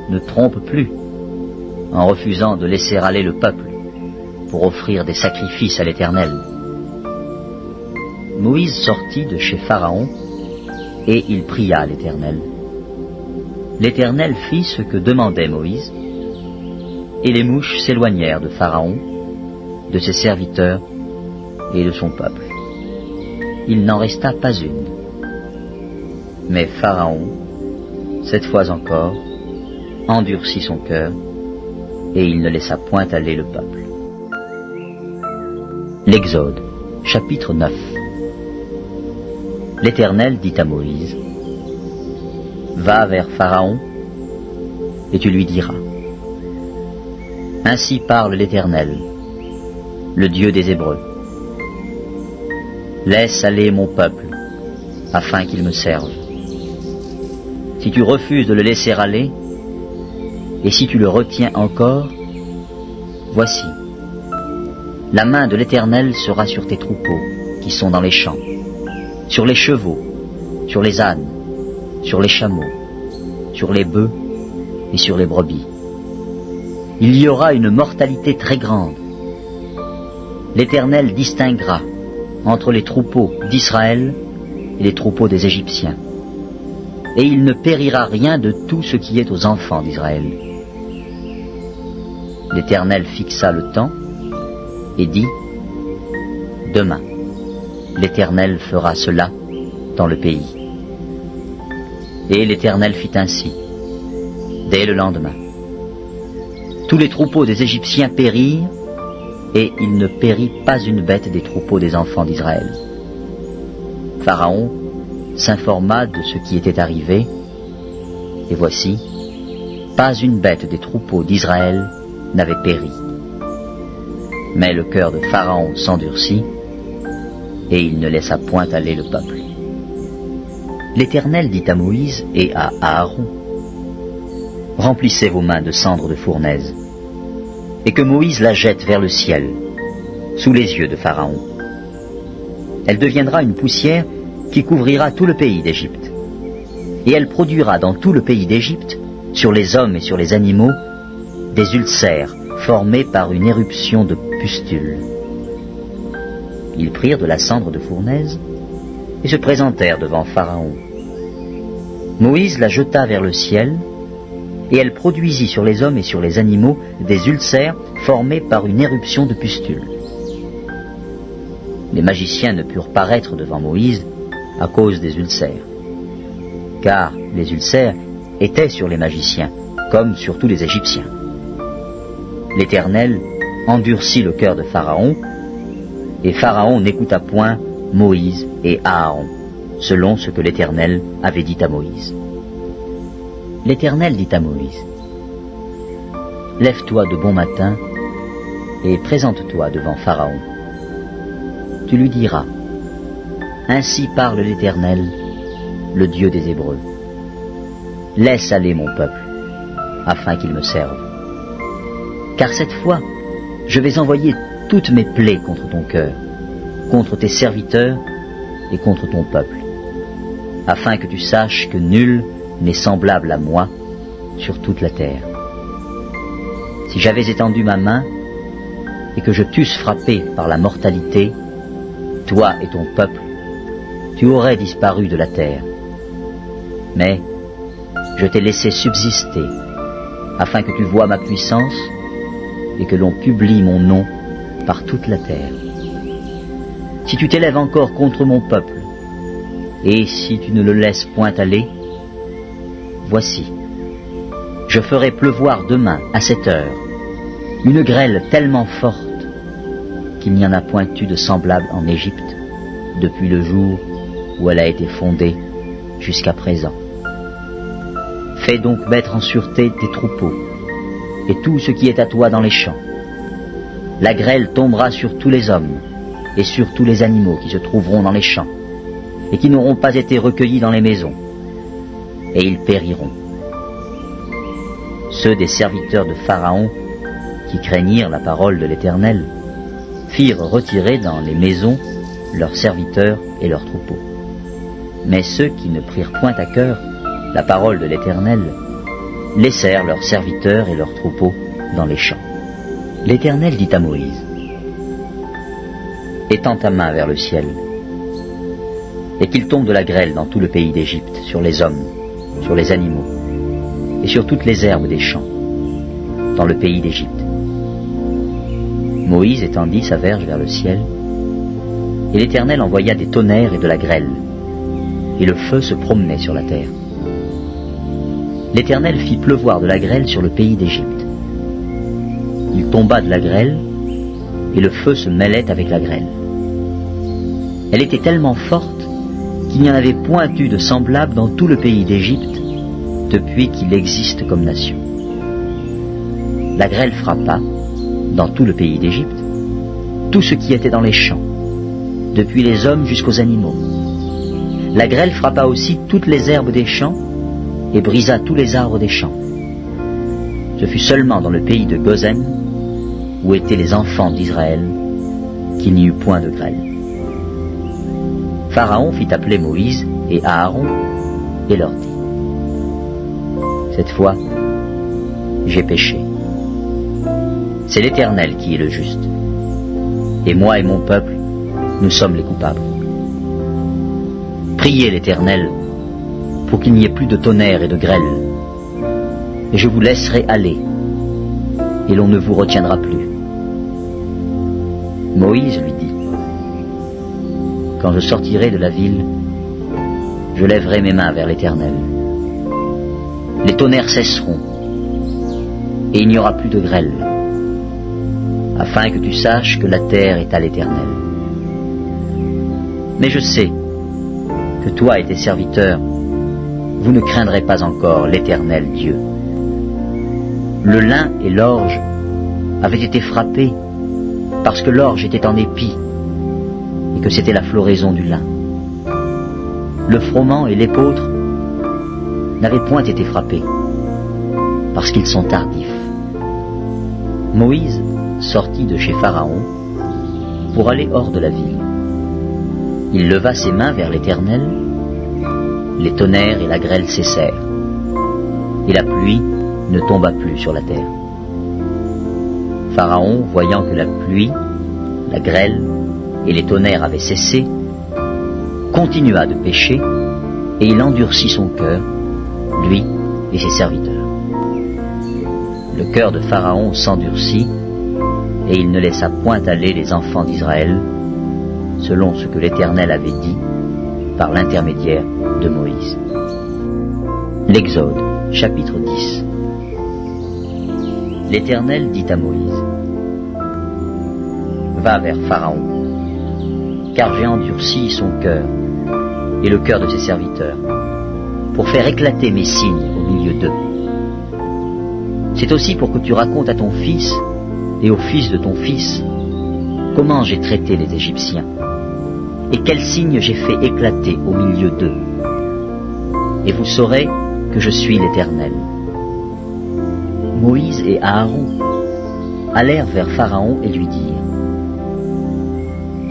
ne trompe plus en refusant de laisser aller le peuple pour offrir des sacrifices à l'Éternel. » Moïse sortit de chez Pharaon et il pria l'Éternel. L'Éternel fit ce que demandait Moïse, et les mouches s'éloignèrent de Pharaon, de ses serviteurs et de son peuple. Il n'en resta pas une. Mais Pharaon, cette fois encore, endurcit son cœur, et il ne laissa point aller le peuple. L'Exode, chapitre 9. L'Éternel dit à Moïse, « Va vers Pharaon, et tu lui diras, « Ainsi parle l'Éternel, le Dieu des Hébreux. Laisse aller mon peuple, afin qu'il me serve. Si tu refuses de le laisser aller, et si tu le retiens encore, voici, la main de l'Éternel sera sur tes troupeaux qui sont dans les champs, sur les chevaux, sur les ânes, sur les chameaux, sur les bœufs et sur les brebis. Il y aura une mortalité très grande. L'Éternel distinguera entre les troupeaux d'Israël et les troupeaux des Égyptiens. Et il ne périra rien de tout ce qui est aux enfants d'Israël. » L'Éternel fixa le temps et dit, « Demain, l'Éternel fera cela dans le pays. » Et l'Éternel fit ainsi, dès le lendemain. Tous les troupeaux des Égyptiens périrent, et il ne périt pas une bête des troupeaux des enfants d'Israël. Pharaon s'informa de ce qui était arrivé, et voici, pas une bête des troupeaux d'Israël n'avait péri. Mais le cœur de Pharaon s'endurcit, et il ne laissa point aller le peuple. L'Éternel dit à Moïse et à Aaron, « Remplissez vos mains de cendre de fournaise, et que Moïse la jette vers le ciel, sous les yeux de Pharaon. Elle deviendra une poussière qui couvrira tout le pays d'Égypte. Et elle produira dans tout le pays d'Égypte, sur les hommes et sur les animaux, des ulcères formée par une éruption de pustules. Ils prirent de la cendre de fournaise et se présentèrent devant Pharaon. Moïse la jeta vers le ciel, et elle produisit sur les hommes et sur les animaux des ulcères formés par une éruption de pustules. Les magiciens ne purent paraître devant Moïse à cause des ulcères, car les ulcères étaient sur les magiciens, comme sur tous les Égyptiens. L'Éternel endurcit le cœur de Pharaon, et Pharaon n'écouta point Moïse et Aaron, selon ce que l'Éternel avait dit à Moïse. L'Éternel dit à Moïse, « Lève-toi de bon matin et présente-toi devant Pharaon. Tu lui diras, « Ainsi parle l'Éternel, le Dieu des Hébreux. Laisse aller mon peuple, afin qu'il me serve. Car cette fois, je vais envoyer toutes mes plaies contre ton cœur, contre tes serviteurs et contre ton peuple, afin que tu saches que nul n'est semblable à moi sur toute la terre. Si j'avais étendu ma main et que je t'eusse frappé par la mortalité, toi et ton peuple, tu aurais disparu de la terre. Mais je t'ai laissé subsister, afin que tu voies ma puissance et que l'on publie mon nom par toute la terre. Si tu t'élèves encore contre mon peuple, et si tu ne le laisses point aller, voici, je ferai pleuvoir demain à cette heure une grêle tellement forte qu'il n'y en a point eu de semblable en Égypte depuis le jour où elle a été fondée jusqu'à présent. Fais donc mettre en sûreté tes troupeaux et tout ce qui est à toi dans les champs. La grêle tombera sur tous les hommes et sur tous les animaux qui se trouveront dans les champs et qui n'auront pas été recueillis dans les maisons, et ils périront. Ceux des serviteurs de Pharaon qui craignirent la parole de l'Éternel firent retirer dans les maisons leurs serviteurs et leurs troupeaux. Mais ceux qui ne prirent point à cœur la parole de l'Éternel laissèrent leurs serviteurs et leurs troupeaux dans les champs. L'Éternel dit à Moïse, « Étends ta main vers le ciel, et qu'il tombe de la grêle dans tout le pays d'Égypte, sur les hommes, sur les animaux, et sur toutes les herbes des champs, dans le pays d'Égypte. » Moïse étendit sa verge vers le ciel, et l'Éternel envoya des tonnerres et de la grêle, et le feu se promenait sur la terre. L'Éternel fit pleuvoir de la grêle sur le pays d'Égypte. Il tomba de la grêle, et le feu se mêlait avec la grêle. Elle était tellement forte qu'il n'y en avait point eu de semblable dans tout le pays d'Égypte depuis qu'il existe comme nation. La grêle frappa, dans tout le pays d'Égypte, tout ce qui était dans les champs, depuis les hommes jusqu'aux animaux. La grêle frappa aussi toutes les herbes des champs et brisa tous les arbres des champs. Ce fut seulement dans le pays de Gozen, où étaient les enfants d'Israël, qu'il n'y eut point de grêle. Pharaon fit appeler Moïse et Aaron et leur dit, « Cette fois, j'ai péché. C'est l'Éternel qui est le juste. Et moi et mon peuple, nous sommes les coupables. Priez l'Éternel pour qu'il n'y ait plus de tonnerre et de grêle, et je vous laisserai aller, et l'on ne vous retiendra plus. » Moïse lui dit, « Quand je sortirai de la ville, je lèverai mes mains vers l'Éternel. Les tonnerres cesseront, et il n'y aura plus de grêle, afin que tu saches que la terre est à l'Éternel. Mais je sais que toi et tes serviteurs, vous ne craindrez pas encore l'Éternel Dieu. Le lin et l'orge avaient été frappés parce que l'orge était en épi et que c'était la floraison du lin. Le froment et l'épeautre n'avaient point été frappés parce qu'ils sont tardifs. Moïse sortit de chez Pharaon pour aller hors de la ville. Il leva ses mains vers l'Éternel, les tonnerres et la grêle cessèrent, et la pluie ne tomba plus sur la terre. Pharaon, voyant que la pluie, la grêle et les tonnerres avaient cessé, continua de pécher, et il endurcit son cœur, lui et ses serviteurs. Le cœur de Pharaon s'endurcit, et il ne laissa point aller les enfants d'Israël, selon ce que l'Éternel avait dit par l'intermédiaire de Moïse. L'Exode, chapitre 10. L'Éternel dit à Moïse: Va vers Pharaon, car j'ai endurci son cœur et le cœur de ses serviteurs, pour faire éclater mes signes au milieu d'eux. C'est aussi pour que tu racontes à ton fils et au fils de ton fils comment j'ai traité les Égyptiens et quels signes j'ai fait éclater au milieu d'eux. Et vous saurez que je suis l'Éternel. Moïse et Aaron allèrent vers Pharaon et lui dirent: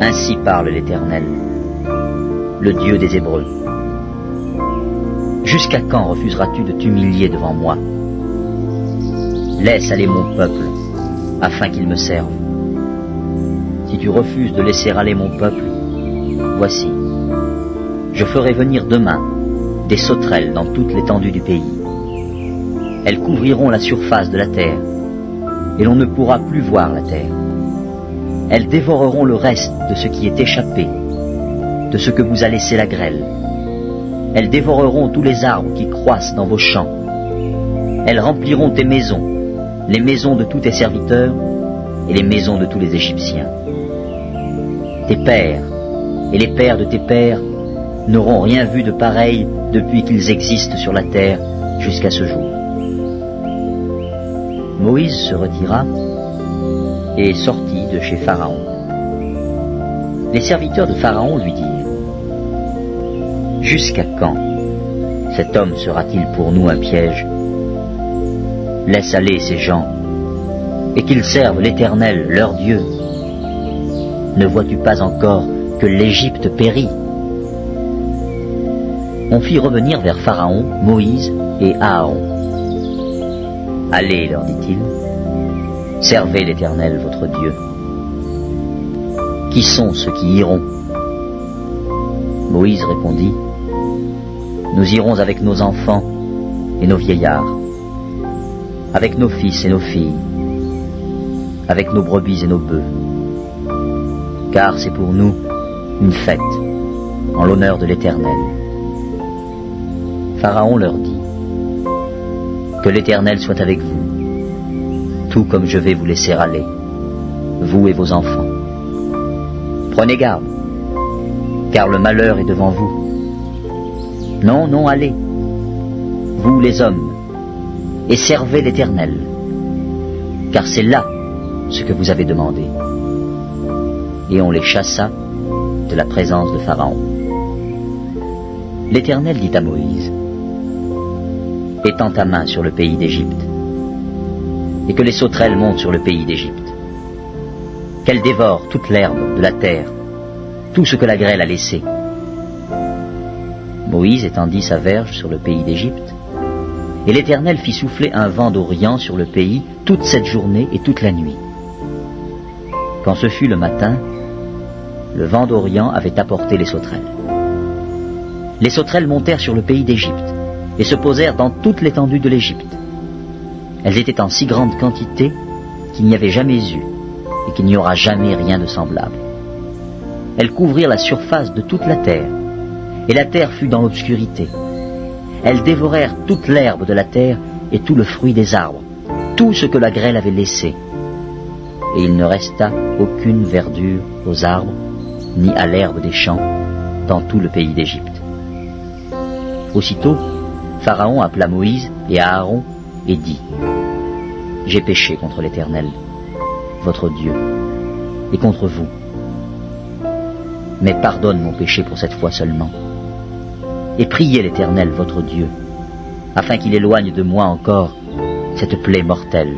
Ainsi parle l'Éternel, le Dieu des Hébreux. Jusqu'à quand refuseras-tu de t'humilier devant moi? Laisse aller mon peuple, afin qu'il me serve. Si tu refuses de laisser aller mon peuple, voici, je ferai venir demain des sauterelles dans toute l'étendue du pays. Elles couvriront la surface de la terre, et l'on ne pourra plus voir la terre. Elles dévoreront le reste de ce qui est échappé, de ce que vous a laissé la grêle. Elles dévoreront tous les arbres qui croissent dans vos champs. Elles rempliront tes maisons, les maisons de tous tes serviteurs et les maisons de tous les Égyptiens. Tes pères et les pères de tes pères n'auront rien vu de pareil depuis qu'ils existent sur la terre jusqu'à ce jour. Moïse se retira et sortit de chez Pharaon. Les serviteurs de Pharaon lui dirent: Jusqu'à quand cet homme sera-t-il pour nous un piège? Laisse aller ces gens, et qu'ils servent l'Éternel, leur Dieu. Ne vois-tu pas encore que l'Égypte périt? On fit revenir vers Pharaon Moïse et Aaron. Allez, leur dit-il, servez l'Éternel, votre Dieu. Qui sont ceux qui iront? Moïse répondit: Nous irons avec nos enfants et nos vieillards, avec nos fils et nos filles, avec nos brebis et nos bœufs, car c'est pour nous une fête en l'honneur de l'Éternel. Pharaon leur dit: Que l'Éternel soit avec vous, tout comme je vais vous laisser aller, vous et vos enfants. Prenez garde, car le malheur est devant vous. Non, non, allez, vous les hommes, et servez l'Éternel, car c'est là ce que vous avez demandé. Et on les chassa de la présence de Pharaon. L'Éternel dit à Moïse: Étends ta main sur le pays d'Égypte, et que les sauterelles montent sur le pays d'Égypte, qu'elles dévorent toute l'herbe de la terre, tout ce que la grêle a laissé. Moïse étendit sa verge sur le pays d'Égypte, et l'Éternel fit souffler un vent d'Orient sur le pays toute cette journée et toute la nuit. Quand ce fut le matin, le vent d'Orient avait apporté les sauterelles. Les sauterelles montèrent sur le pays d'Égypte et se posèrent dans toute l'étendue de l'Égypte. Elles étaient en si grande quantité qu'il n'y avait jamais eu et qu'il n'y aura jamais rien de semblable. Elles couvrirent la surface de toute la terre, et la terre fut dans l'obscurité. Elles dévorèrent toute l'herbe de la terre et tout le fruit des arbres, tout ce que la grêle avait laissé. Et il ne resta aucune verdure aux arbres, ni à l'herbe des champs, dans tout le pays d'Égypte. Aussitôt, Pharaon appela Moïse et Aaron et dit: J'ai péché contre l'Éternel, votre Dieu, et contre vous. Mais pardonne mon péché pour cette fois seulement, et priez l'Éternel, votre Dieu, afin qu'il éloigne de moi encore cette plaie mortelle.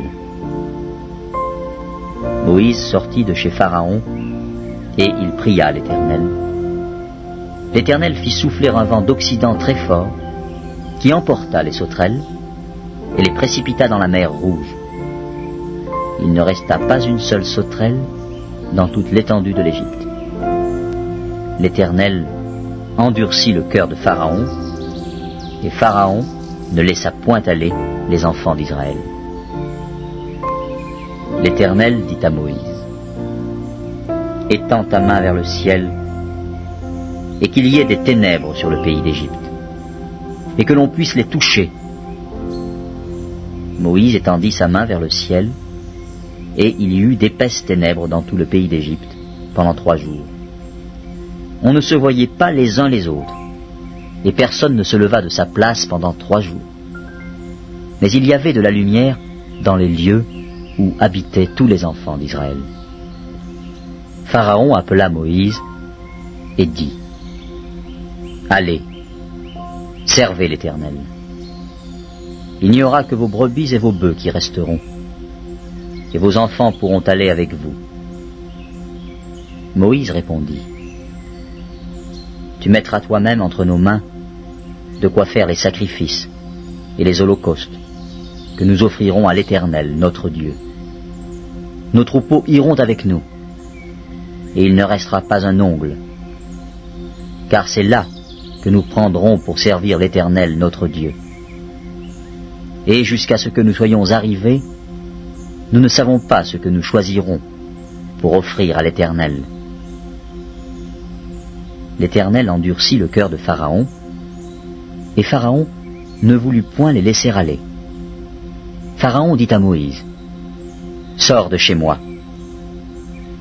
Moïse sortit de chez Pharaon, et il pria l'Éternel. L'Éternel fit souffler un vent d'Occident très fort, qui emporta les sauterelles et les précipita dans la mer Rouge. il ne resta pas une seule sauterelle dans toute l'étendue de l'Égypte. L'Éternel endurcit le cœur de Pharaon, et Pharaon ne laissa point aller les enfants d'Israël. L'Éternel dit à Moïse, « Étends ta main vers le ciel, et qu'il y ait des ténèbres sur le pays d'Égypte, et que l'on puisse les toucher. » Moïse étendit sa main vers le ciel, et il y eut d'épaisses ténèbres dans tout le pays d'Égypte pendant 3 jours. On ne se voyait pas les uns les autres, et personne ne se leva de sa place pendant 3 jours. Mais il y avait de la lumière dans les lieux où habitaient tous les enfants d'Israël. Pharaon appela Moïse et dit, « Allez, servez l'Éternel. Il n'y aura que vos brebis et vos bœufs qui resteront, et vos enfants pourront aller avec vous. » Moïse répondit, « Tu mettras toi-même entre nos mains de quoi faire les sacrifices et les holocaustes que nous offrirons à l'Éternel, notre Dieu. Nos troupeaux iront avec nous, et il ne restera pas un ongle, car c'est là que nous prendrons pour servir l'Éternel, notre Dieu. Et jusqu'à ce que nous soyons arrivés, nous ne savons pas ce que nous choisirons pour offrir à l'Éternel. » L'Éternel endurcit le cœur de Pharaon, et Pharaon ne voulut point les laisser aller. Pharaon dit à Moïse, « Sors de chez moi.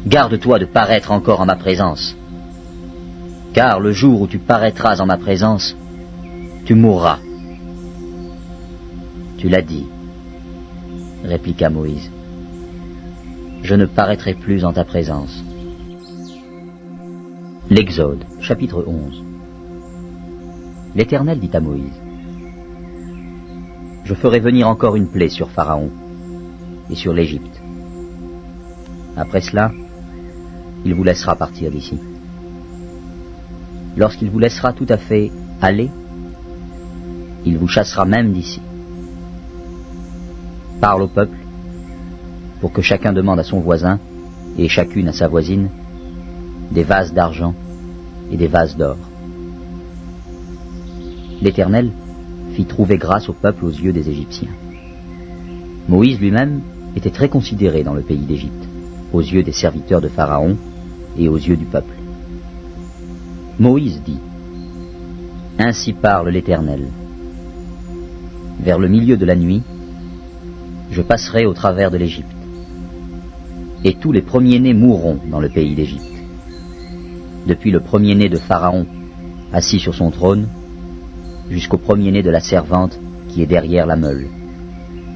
Garde-toi de paraître encore en ma présence, car le jour où tu paraîtras en ma présence, tu mourras. » « Tu l'as dit, répliqua Moïse. Je ne paraîtrai plus en ta présence. L'Exode, chapitre 11. L'Éternel dit à Moïse, « Je ferai venir encore une plaie sur Pharaon et sur l'Égypte. Après cela, il vous laissera partir d'ici. Lorsqu'il vous laissera tout à fait aller, il vous chassera même d'ici. Parle au peuple, pour que chacun demande à son voisin, et chacune à sa voisine, des vases d'argent et des vases d'or. » L'Éternel fit trouver grâce au peuple aux yeux des Égyptiens. Moïse lui-même était très considéré dans le pays d'Égypte, aux yeux des serviteurs de Pharaon et aux yeux du peuple. Moïse dit, « Ainsi parle l'Éternel. Vers le milieu de la nuit, je passerai au travers de l'Égypte, et tous les premiers-nés mourront dans le pays d'Égypte, depuis le premier-né de Pharaon assis sur son trône, jusqu'au premier-né de la servante qui est derrière la meule,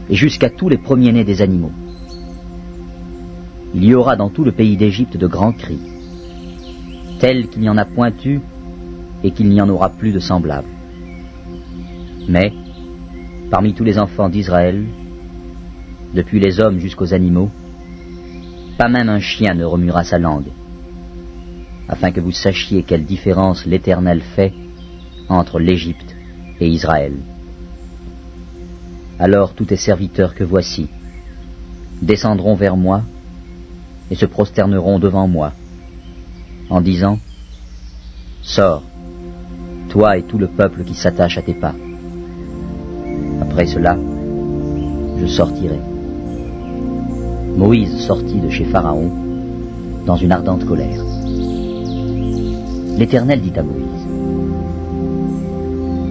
et jusqu'à tous les premiers-nés des animaux. Il y aura dans tout le pays d'Égypte de grands cris, tels qu'il n'y en a point eu et qu'il n'y en aura plus de semblables. Mais, parmi tous les enfants d'Israël, depuis les hommes jusqu'aux animaux, pas même un chien ne remuera sa langue, afin que vous sachiez quelle différence l'Éternel fait entre l'Égypte et Israël. Alors tous tes serviteurs que voici descendront vers moi et se prosterneront devant moi, en disant, « Sors, toi et tout le peuple qui s'attache à tes pas. » Après cela, je sortirai. Moïse sortit de chez Pharaon dans une ardente colère. L'Éternel dit à Moïse,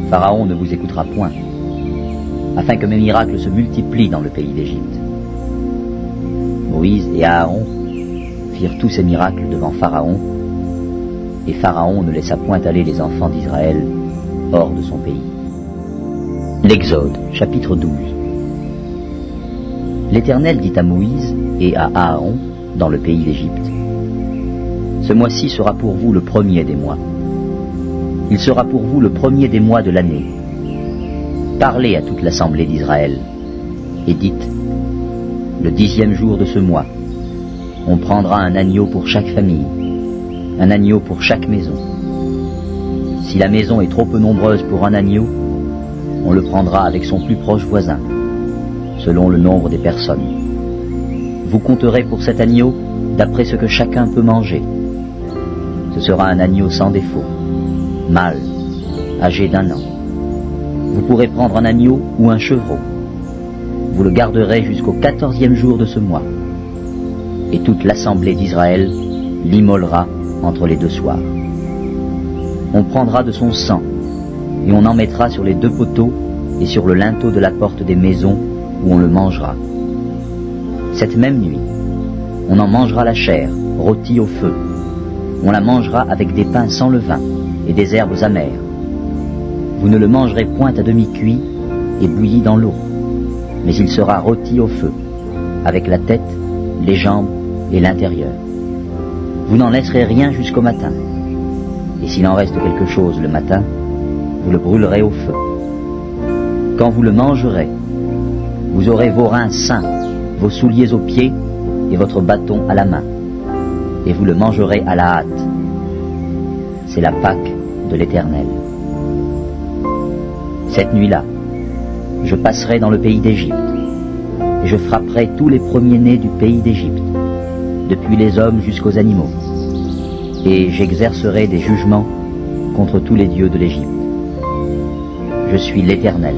« Pharaon ne vous écoutera point, afin que mes miracles se multiplient dans le pays d'Égypte. » Moïse et Aaron firent tous ces miracles devant Pharaon, et Pharaon ne laissa point aller les enfants d'Israël hors de son pays. L'Exode, chapitre 12. L'Éternel dit à Moïse et à Aaron dans le pays d'Égypte, « Ce mois-ci sera pour vous le premier des mois. Il sera pour vous le premier des mois de l'année. Parlez à toute l'assemblée d'Israël, et dites, le 10e jour de ce mois, on prendra un agneau pour chaque famille, un agneau pour chaque maison. Si la maison est trop peu nombreuse pour un agneau, on le prendra avec son plus proche voisin, selon le nombre des personnes. Vous compterez pour cet agneau d'après ce que chacun peut manger. Ce sera un agneau sans défaut, mâle, âgé d'1 an. Vous pourrez prendre un agneau ou un chevreau. Vous le garderez jusqu'au 14e jour de ce mois. Et toute l'assemblée d'Israël l'immolera entre les 2 soirs. On prendra de son sang, et on en mettra sur les 2 poteaux et sur le linteau de la porte des maisons où on le mangera. Cette même nuit, on en mangera la chair, rôtie au feu. On la mangera avec des pains sans levain et des herbes amères. Vous ne le mangerez point à demi-cuit et bouilli dans l'eau, mais il sera rôti au feu, avec la tête, les jambes et l'intérieur. Vous n'en laisserez rien jusqu'au matin. Et s'il en reste quelque chose le matin, vous le brûlerez au feu. Quand vous le mangerez, vous aurez vos reins sains, vos souliers aux pieds et votre bâton à la main. Et vous le mangerez à la hâte. C'est la Pâque de l'Éternel. Cette nuit-là, je passerai dans le pays d'Égypte, et je frapperai tous les premiers-nés du pays d'Égypte, depuis les hommes jusqu'aux animaux, et j'exercerai des jugements contre tous les dieux de l'Égypte. Je suis l'Éternel.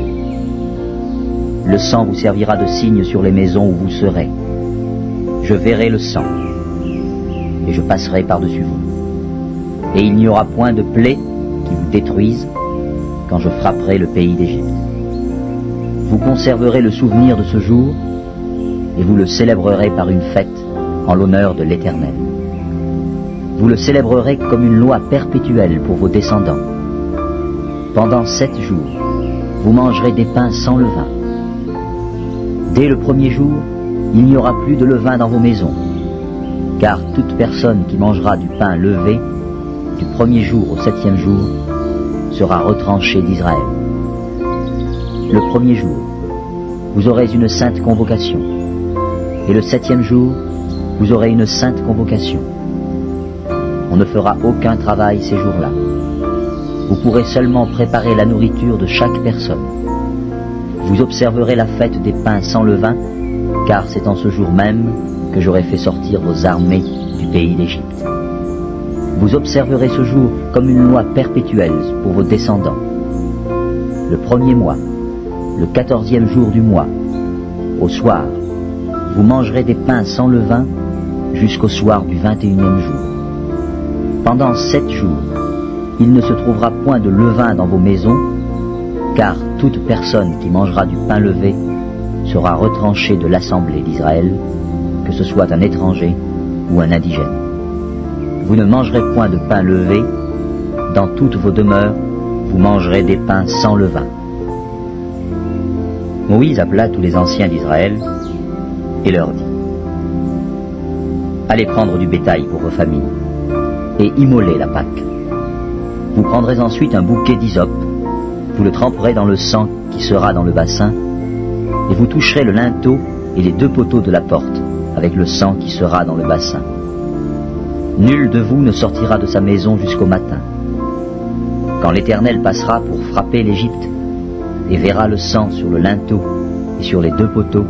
Le sang vous servira de signe sur les maisons où vous serez. Je verrai le sang, et je passerai par-dessus vous. Et il n'y aura point de plaie qui vous détruise quand je frapperai le pays d'Égypte. Vous conserverez le souvenir de ce jour, et vous le célébrerez par une fête en l'honneur de l'Éternel. Vous le célébrerez comme une loi perpétuelle pour vos descendants. Pendant 7 jours, vous mangerez des pains sans levain. Dès le 1er jour, il n'y aura plus de levain dans vos maisons, car toute personne qui mangera du pain levé, du 1er jour au 7e jour, sera retranchée d'Israël. Le 1er jour, vous aurez une sainte convocation, et le 7e jour, vous aurez une sainte convocation. On ne fera aucun travail ces jours-là. Vous pourrez seulement préparer la nourriture de chaque personne. Vous observerez la fête des pains sans levain, car c'est en ce jour même que j'aurai fait sortir vos armées du pays d'Égypte. Vous observerez ce jour comme une loi perpétuelle pour vos descendants. Le 1er mois, le 14e jour du mois, au soir, vous mangerez des pains sans levain jusqu'au soir du 21e jour. Pendant 7 jours, il ne se trouvera point de levain dans vos maisons, car toute personne qui mangera du pain levé sera retranchée de l'assemblée d'Israël, que ce soit un étranger ou un indigène. Vous ne mangerez point de pain levé, dans toutes vos demeures, vous mangerez des pains sans levain. Moïse appela tous les anciens d'Israël et leur dit: Allez prendre du bétail pour vos familles, et immolez la Pâque. Vous prendrez ensuite un bouquet d'hysope, vous le tremperez dans le sang qui sera dans le bassin, et vous toucherez le linteau et les 2 poteaux de la porte, avec le sang qui sera dans le bassin. Nul de vous ne sortira de sa maison jusqu'au matin. Quand l'Éternel passera pour frapper l'Égypte, et verra le sang sur le linteau et sur les 2 poteaux,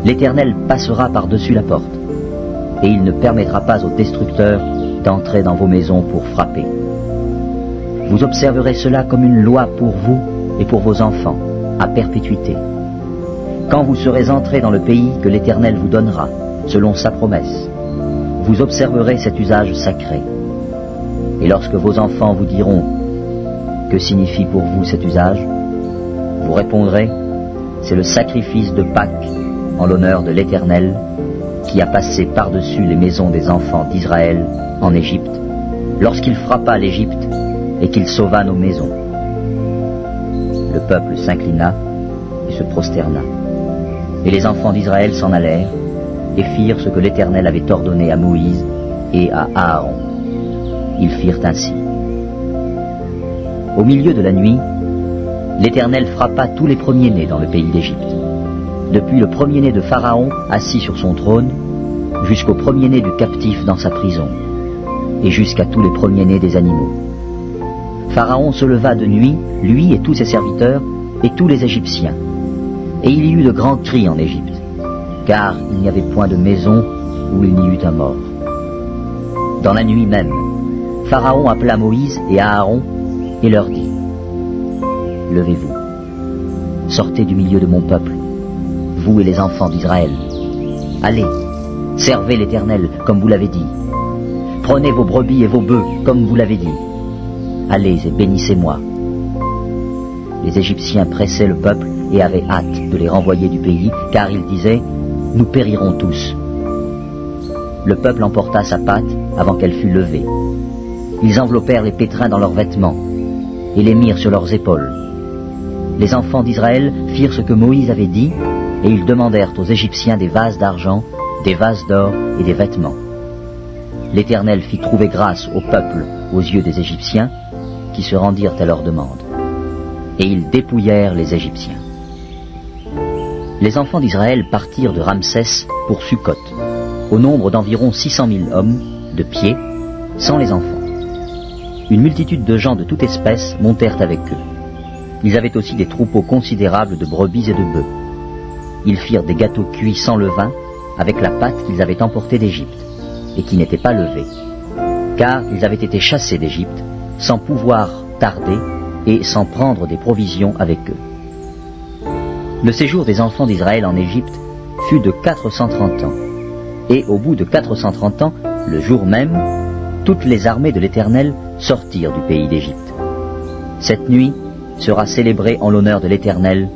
l'Éternel passera par-dessus la porte, et il ne permettra pas aux destructeurs d'entrer dans vos maisons pour frapper. Vous observerez cela comme une loi pour vous et pour vos enfants, à perpétuité. Quand vous serez entrés dans le pays que l'Éternel vous donnera, selon sa promesse, vous observerez cet usage sacré. Et lorsque vos enfants vous diront « Que signifie pour vous cet usage ?» vous répondrez « C'est le sacrifice de Pâques en l'honneur de l'Éternel qui a passé par-dessus les maisons des enfants d'Israël en Égypte, lorsqu'il frappa l'Égypte et qu'il sauva nos maisons. » Le peuple s'inclina et se prosterna. Et les enfants d'Israël s'en allèrent et firent ce que l'Éternel avait ordonné à Moïse et à Aaron. Ils firent ainsi. Au milieu de la nuit, l'Éternel frappa tous les premiers-nés dans le pays d'Égypte, depuis le premier-né de Pharaon assis sur son trône, jusqu'au premier-né du captif dans sa prison, et jusqu'à tous les premiers-nés des animaux. Pharaon se leva de nuit, lui et tous ses serviteurs, et tous les Égyptiens. Et il y eut de grands cris en Égypte. car il n'y avait point de maison où il n'y eût un mort. Dans la nuit même, Pharaon appela Moïse et Aaron et leur dit: Levez-vous, sortez du milieu de mon peuple, vous et les enfants d'Israël. Allez, servez l'Éternel comme vous l'avez dit. Prenez vos brebis et vos bœufs comme vous l'avez dit. Allez et bénissez-moi. Les Égyptiens pressaient le peuple et avaient hâte de les renvoyer du pays, car ils disaient: Nous périrons tous. Le peuple emporta sa pâte avant qu'elle fût levée. Ils enveloppèrent les pétrins dans leurs vêtements et les mirent sur leurs épaules. Les enfants d'Israël firent ce que Moïse avait dit, et ils demandèrent aux Égyptiens des vases d'argent, des vases d'or et des vêtements. L'Éternel fit trouver grâce au peuple aux yeux des Égyptiens, qui se rendirent à leur demande. Et ils dépouillèrent les Égyptiens. Les enfants d'Israël partirent de Ramsès pour Sukkot, au nombre d'environ 600 000 hommes, de pied, sans les enfants. Une multitude de gens de toute espèce montèrent avec eux. Ils avaient aussi des troupeaux considérables de brebis et de bœufs. Ils firent des gâteaux cuits sans levain, avec la pâte qu'ils avaient emportée d'Égypte, et qui n'était pas levée, car ils avaient été chassés d'Égypte, sans pouvoir tarder et sans prendre des provisions avec eux. Le séjour des enfants d'Israël en Égypte fut de 430 ans, et au bout de 430 ans, le jour même, toutes les armées de l'Éternel sortirent du pays d'Égypte. Cette nuit sera célébrée en l'honneur de l'Éternel,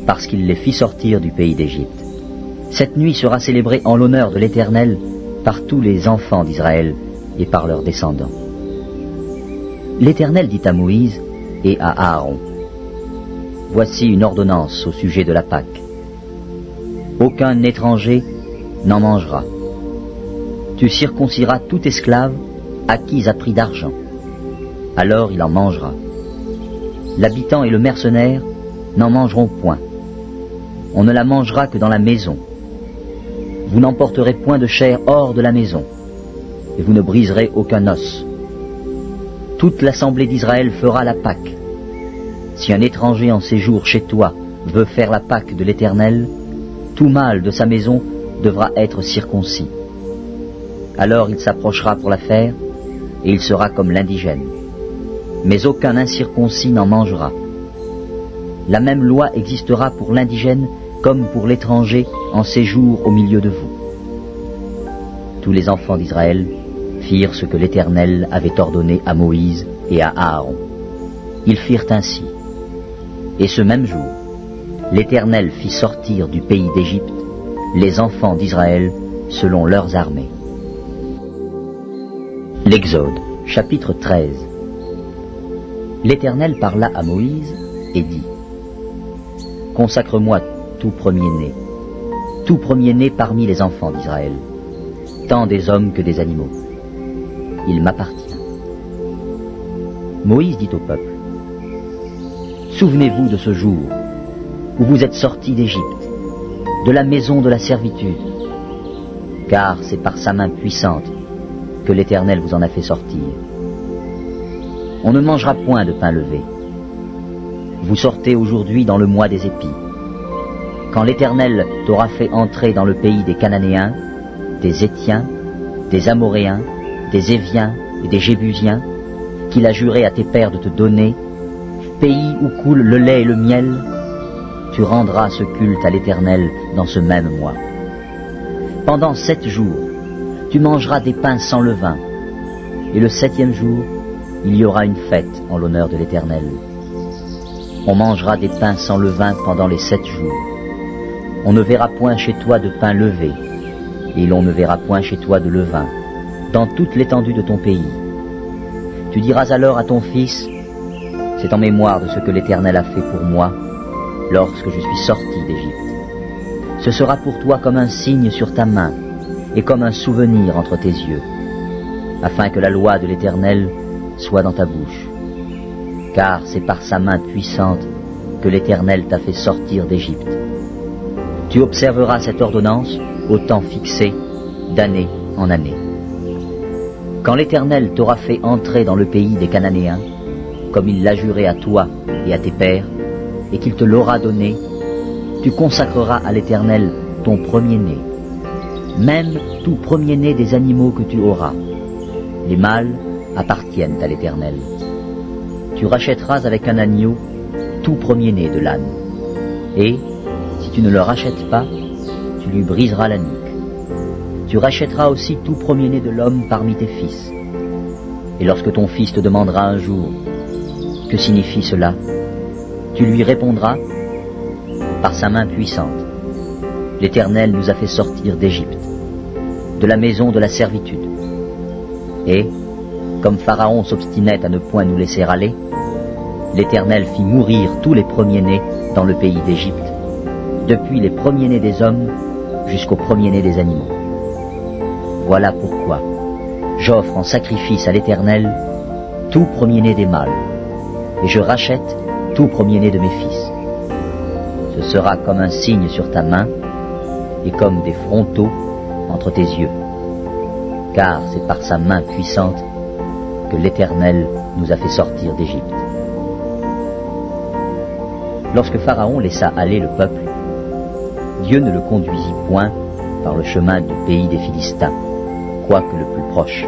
parce qu'il les fit sortir du pays d'Égypte. Cette nuit sera célébrée en l'honneur de l'Éternel par tous les enfants d'Israël et par leurs descendants. L'Éternel dit à Moïse et à Aaron: Voici une ordonnance au sujet de la Pâque. Aucun étranger n'en mangera. Tu circonciras tout esclave acquis à prix d'argent. Alors il en mangera. L'habitant et le mercenaire n'en mangeront point. On ne la mangera que dans la maison. Vous n'emporterez point de chair hors de la maison, et vous ne briserez aucun os. Toute l'assemblée d'Israël fera la Pâque. Si un étranger en séjour chez toi veut faire la Pâque de l'Éternel, tout mâle de sa maison devra être circoncis. Alors il s'approchera pour la faire, et il sera comme l'indigène. Mais aucun incirconcis n'en mangera. La même loi existera pour l'indigène comme pour l'étranger en séjour au milieu de vous. Tous les enfants d'Israël firent ce que l'Éternel avait ordonné à Moïse et à Aaron. Ils firent ainsi. Et ce même jour, l'Éternel fit sortir du pays d'Égypte les enfants d'Israël selon leurs armées. L'Exode, chapitre 13. L'Éternel parla à Moïse et dit: Consacre-moi tout premier-né parmi les enfants d'Israël, tant des hommes que des animaux. Il m'appartient. Moïse dit au peuple: Souvenez-vous de ce jour où vous êtes sortis d'Égypte, de la maison de la servitude, car c'est par sa main puissante que l'Éternel vous en a fait sortir. On ne mangera point de pain levé. Vous sortez aujourd'hui dans le mois des épis. Quand l'Éternel t'aura fait entrer dans le pays des Cananéens, des Héthiens, des Amoréens, des Éviens et des Jébusiens, qu'il a juré à tes pères de te donner, pays où coule le lait et le miel, tu rendras ce culte à l'Éternel dans ce même mois. Pendant 7 jours, tu mangeras des pains sans levain, et le 7e jour, il y aura une fête en l'honneur de l'Éternel. On mangera des pains sans levain pendant les 7 jours. On ne verra point chez toi de pain levé, et l'on ne verra point chez toi de levain, dans toute l'étendue de ton pays. Tu diras alors à ton fils: C'est en mémoire de ce que l'Éternel a fait pour moi, lorsque je suis sorti d'Égypte. Ce sera pour toi comme un signe sur ta main, et comme un souvenir entre tes yeux, afin que la loi de l'Éternel soit dans ta bouche. Car c'est par sa main puissante que l'Éternel t'a fait sortir d'Égypte. Tu observeras cette ordonnance au temps fixé, d'année en année. Quand l'Éternel t'aura fait entrer dans le pays des Cananéens, comme il l'a juré à toi et à tes pères, et qu'il te l'aura donné, tu consacreras à l'Éternel ton premier-né, même tout premier-né des animaux que tu auras. Les mâles appartiennent à l'Éternel. Tu rachèteras avec un agneau tout premier-né de l'âne. Et, si tu ne le rachètes pas, tu lui briseras la nuque. Tu rachèteras aussi tout premier-né de l'homme parmi tes fils. Et lorsque ton fils te demandera un jour, « Que signifie cela ?» tu lui répondras, « Par sa main puissante, l'Éternel nous a fait sortir d'Égypte, de la maison de la servitude. Et, comme Pharaon s'obstinait à ne point nous laisser aller, l'Éternel fit mourir tous les premiers-nés dans le pays d'Égypte, depuis les premiers-nés des hommes jusqu'aux premiers-nés des animaux. Voilà pourquoi j'offre en sacrifice à l'Éternel tout premier-né des mâles, et je rachète tout premier-né de mes fils. Ce sera comme un signe sur ta main et comme des frontaux entre tes yeux, car c'est par sa main puissante que l'Éternel nous a fait sortir d'Égypte. » Lorsque Pharaon laissa aller le peuple, Dieu ne le conduisit point par le chemin du pays des Philistins, quoique le plus proche.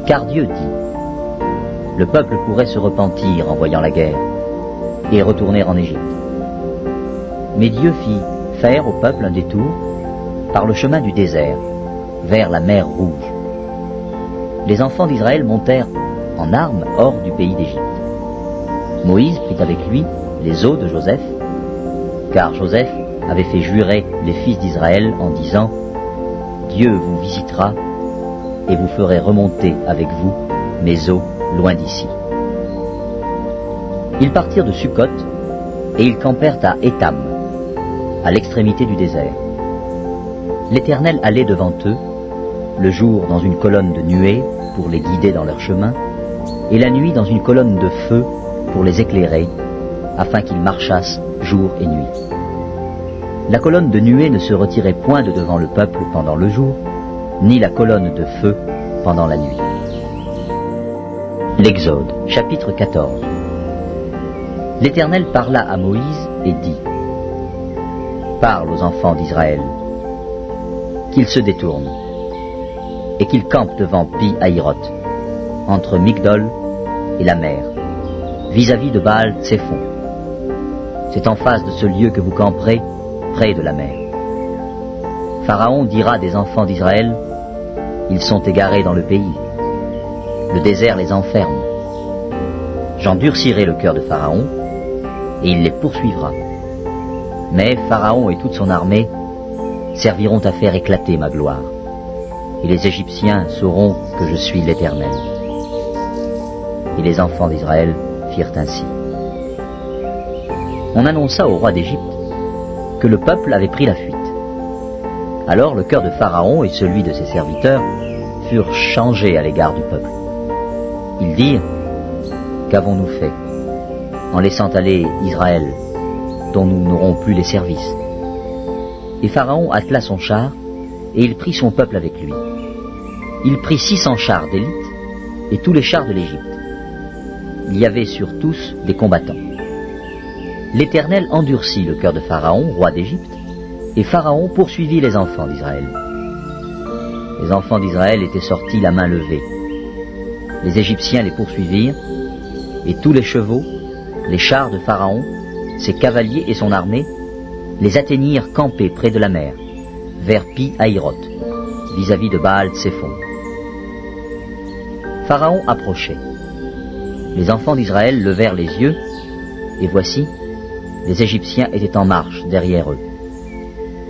Car Dieu dit, le peuple pourrait se repentir en voyant la guerre et retourner en Égypte. Mais Dieu fit faire au peuple un détour par le chemin du désert, vers la mer Rouge. Les enfants d'Israël montèrent en armes hors du pays d'Égypte. Moïse prit avec lui les os de Joseph, car Joseph avait fait jurer les fils d'Israël en disant, « Dieu vous visitera et vous ferez remonter avec vous mes os loin d'ici. » Ils partirent de Sukkot et ils campèrent à Étam, à l'extrémité du désert. L'Éternel allait devant eux, le jour dans une colonne de nuée pour les guider dans leur chemin, et la nuit dans une colonne de feu pour les éclairer, afin qu'ils marchassent jour et nuit. La colonne de nuée ne se retirait point de devant le peuple pendant le jour, ni la colonne de feu pendant la nuit. L'Exode, chapitre 14. L'Éternel parla à Moïse et dit, « Parle aux enfants d'Israël, qu'ils se détournent, et qu'ils campent devant Pi-Hahiroth, entre Migdol et la mer, vis-à-vis de Baal-Tsephon. C'est en face de ce lieu que vous camperez, près de la mer. Pharaon dira des enfants d'Israël, ils sont égarés dans le pays. Le désert les enferme. J'endurcirai le cœur de Pharaon, et il les poursuivra. Mais Pharaon et toute son armée serviront à faire éclater ma gloire, et les Égyptiens sauront que je suis l'Éternel. » Et les enfants d'Israël firent ainsi. On annonça au roi d'Égypte que le peuple avait pris la fuite. Alors le cœur de Pharaon et celui de ses serviteurs furent changés à l'égard du peuple. Ils dirent, « Qu'avons-nous fait en laissant aller Israël, dont nous n'aurons plus les services ?» Et Pharaon attela son char, et il prit son peuple avec lui. Il prit 600 chars d'élite, et tous les chars de l'Égypte. Il y avait sur tous des combattants. L'Éternel endurcit le cœur de Pharaon, roi d'Égypte, et Pharaon poursuivit les enfants d'Israël. Les enfants d'Israël étaient sortis la main levée. Les Égyptiens les poursuivirent, et tous les chevaux, les chars de Pharaon, ses cavaliers et son armée, les atteignirent campés près de la mer, vers Pi-Hahiroth, vis-à-vis de Baal-Tsephon. Pharaon approchait. Les enfants d'Israël levèrent les yeux, et voici, les Égyptiens étaient en marche derrière eux.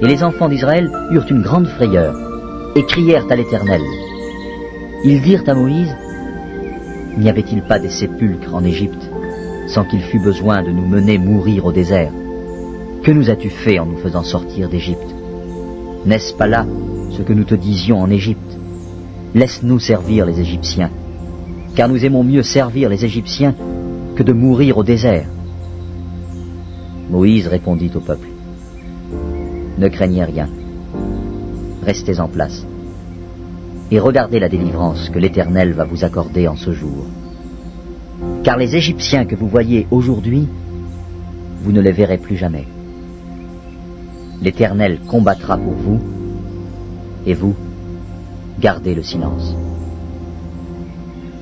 Et les enfants d'Israël eurent une grande frayeur, et crièrent à l'Éternel. Ils dirent à Moïse, « N'y avait-il pas des sépulcres en Égypte, sans qu'il fût besoin de nous mener mourir au désert? Que nous as-tu fait en nous faisant sortir d'Égypte? N'est-ce pas là ce que nous te disions en Égypte? Laisse-nous servir les Égyptiens, car nous aimons mieux servir les Égyptiens que de mourir au désert. » Moïse répondit au peuple, « Ne craignez rien, restez en place, et regardez la délivrance que l'Éternel va vous accorder en ce jour. Car les Égyptiens que vous voyez aujourd'hui, vous ne les verrez plus jamais. l'Éternel combattra pour vous, et vous, gardez le silence.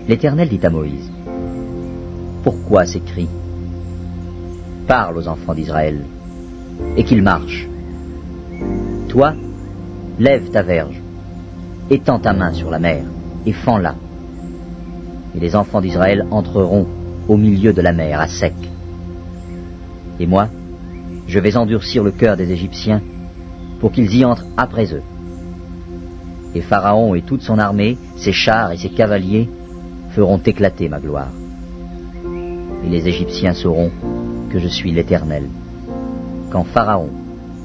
L'Éternel dit à Moïse, pourquoi ces cris? Parle aux enfants d'Israël, et qu'ils marchent. Toi, lève ta verge, étends ta main sur la mer, et fends-la. Et les enfants d'Israël entreront au milieu de la mer, à sec. Et moi, je vais endurcir le cœur des Égyptiens, pour qu'ils y entrent après eux. Et Pharaon et toute son armée, ses chars et ses cavaliers, feront éclater ma gloire. Et les Égyptiens sauront que je suis l'Éternel, quand Pharaon,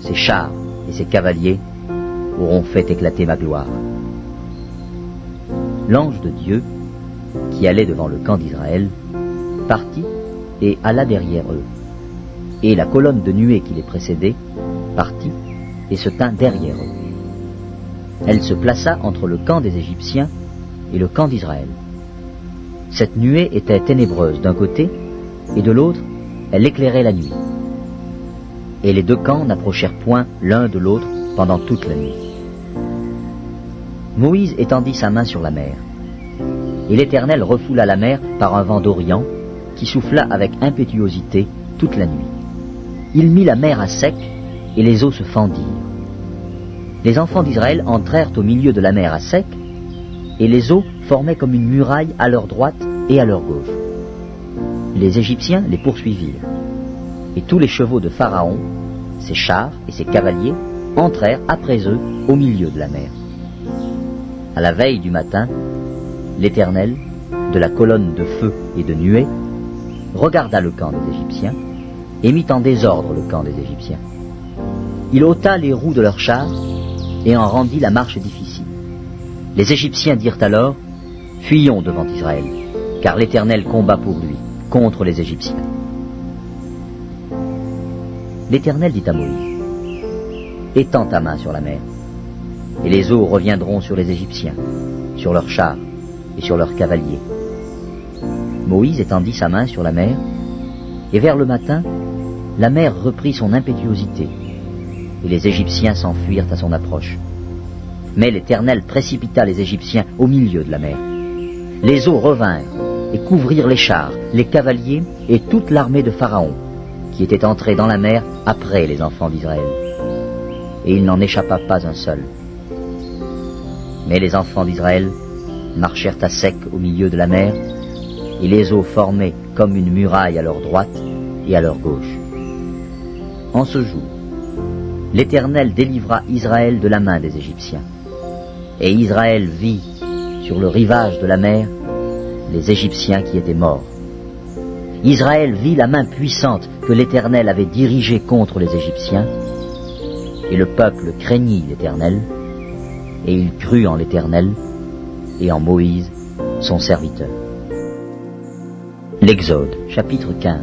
ses chars et ses cavaliers auront fait éclater ma gloire. L'ange de Dieu, qui allait devant le camp d'Israël, partit et alla derrière eux. Et la colonne de nuée qui les précédait partit et se tint derrière eux. Elle se plaça entre le camp des Égyptiens et le camp d'Israël. Cette nuée était ténébreuse d'un côté, et de l'autre, elle éclairait la nuit. Et les deux camps n'approchèrent point l'un de l'autre pendant toute la nuit. Moïse étendit sa main sur la mer, et l'Éternel refoula la mer par un vent d'Orient qui souffla avec impétuosité toute la nuit. Il mit la mer à sec, et les eaux se fendirent. Les enfants d'Israël entrèrent au milieu de la mer à sec, et les eaux formaient comme une muraille à leur droite et à leur gauche. Les Égyptiens les poursuivirent, et tous les chevaux de Pharaon, ses chars et ses cavaliers, entrèrent après eux au milieu de la mer. À la veille du matin, l'Éternel, de la colonne de feu et de nuée, regarda le camp des Égyptiens et mit en désordre le camp des Égyptiens. Il ôta les roues de leurs chars et en rendit la marche difficile. Les Égyptiens dirent alors, « Fuyons devant Israël, car l'Éternel combat pour lui, contre les Égyptiens. » L'Éternel dit à Moïse, « Étends ta main sur la mer, et les eaux reviendront sur les Égyptiens, sur leurs chars et sur leurs cavaliers. » Moïse étendit sa main sur la mer, et vers le matin, la mer reprit son impétuosité, et les Égyptiens s'enfuirent à son approche. Mais l'Éternel précipita les Égyptiens au milieu de la mer. Les eaux revinrent et couvrirent les chars, les cavaliers et toute l'armée de Pharaon, qui était entrée dans la mer après les enfants d'Israël. Et il n'en échappa pas un seul. Mais les enfants d'Israël marchèrent à sec au milieu de la mer, et les eaux formaient comme une muraille à leur droite et à leur gauche. En ce jour, l'Éternel délivra Israël de la main des Égyptiens. Et Israël vit, sur le rivage de la mer, les Égyptiens qui étaient morts. Israël vit la main puissante que l'Éternel avait dirigée contre les Égyptiens, et le peuple craignit l'Éternel, et il crut en l'Éternel et en Moïse, son serviteur. L'Exode, chapitre 15.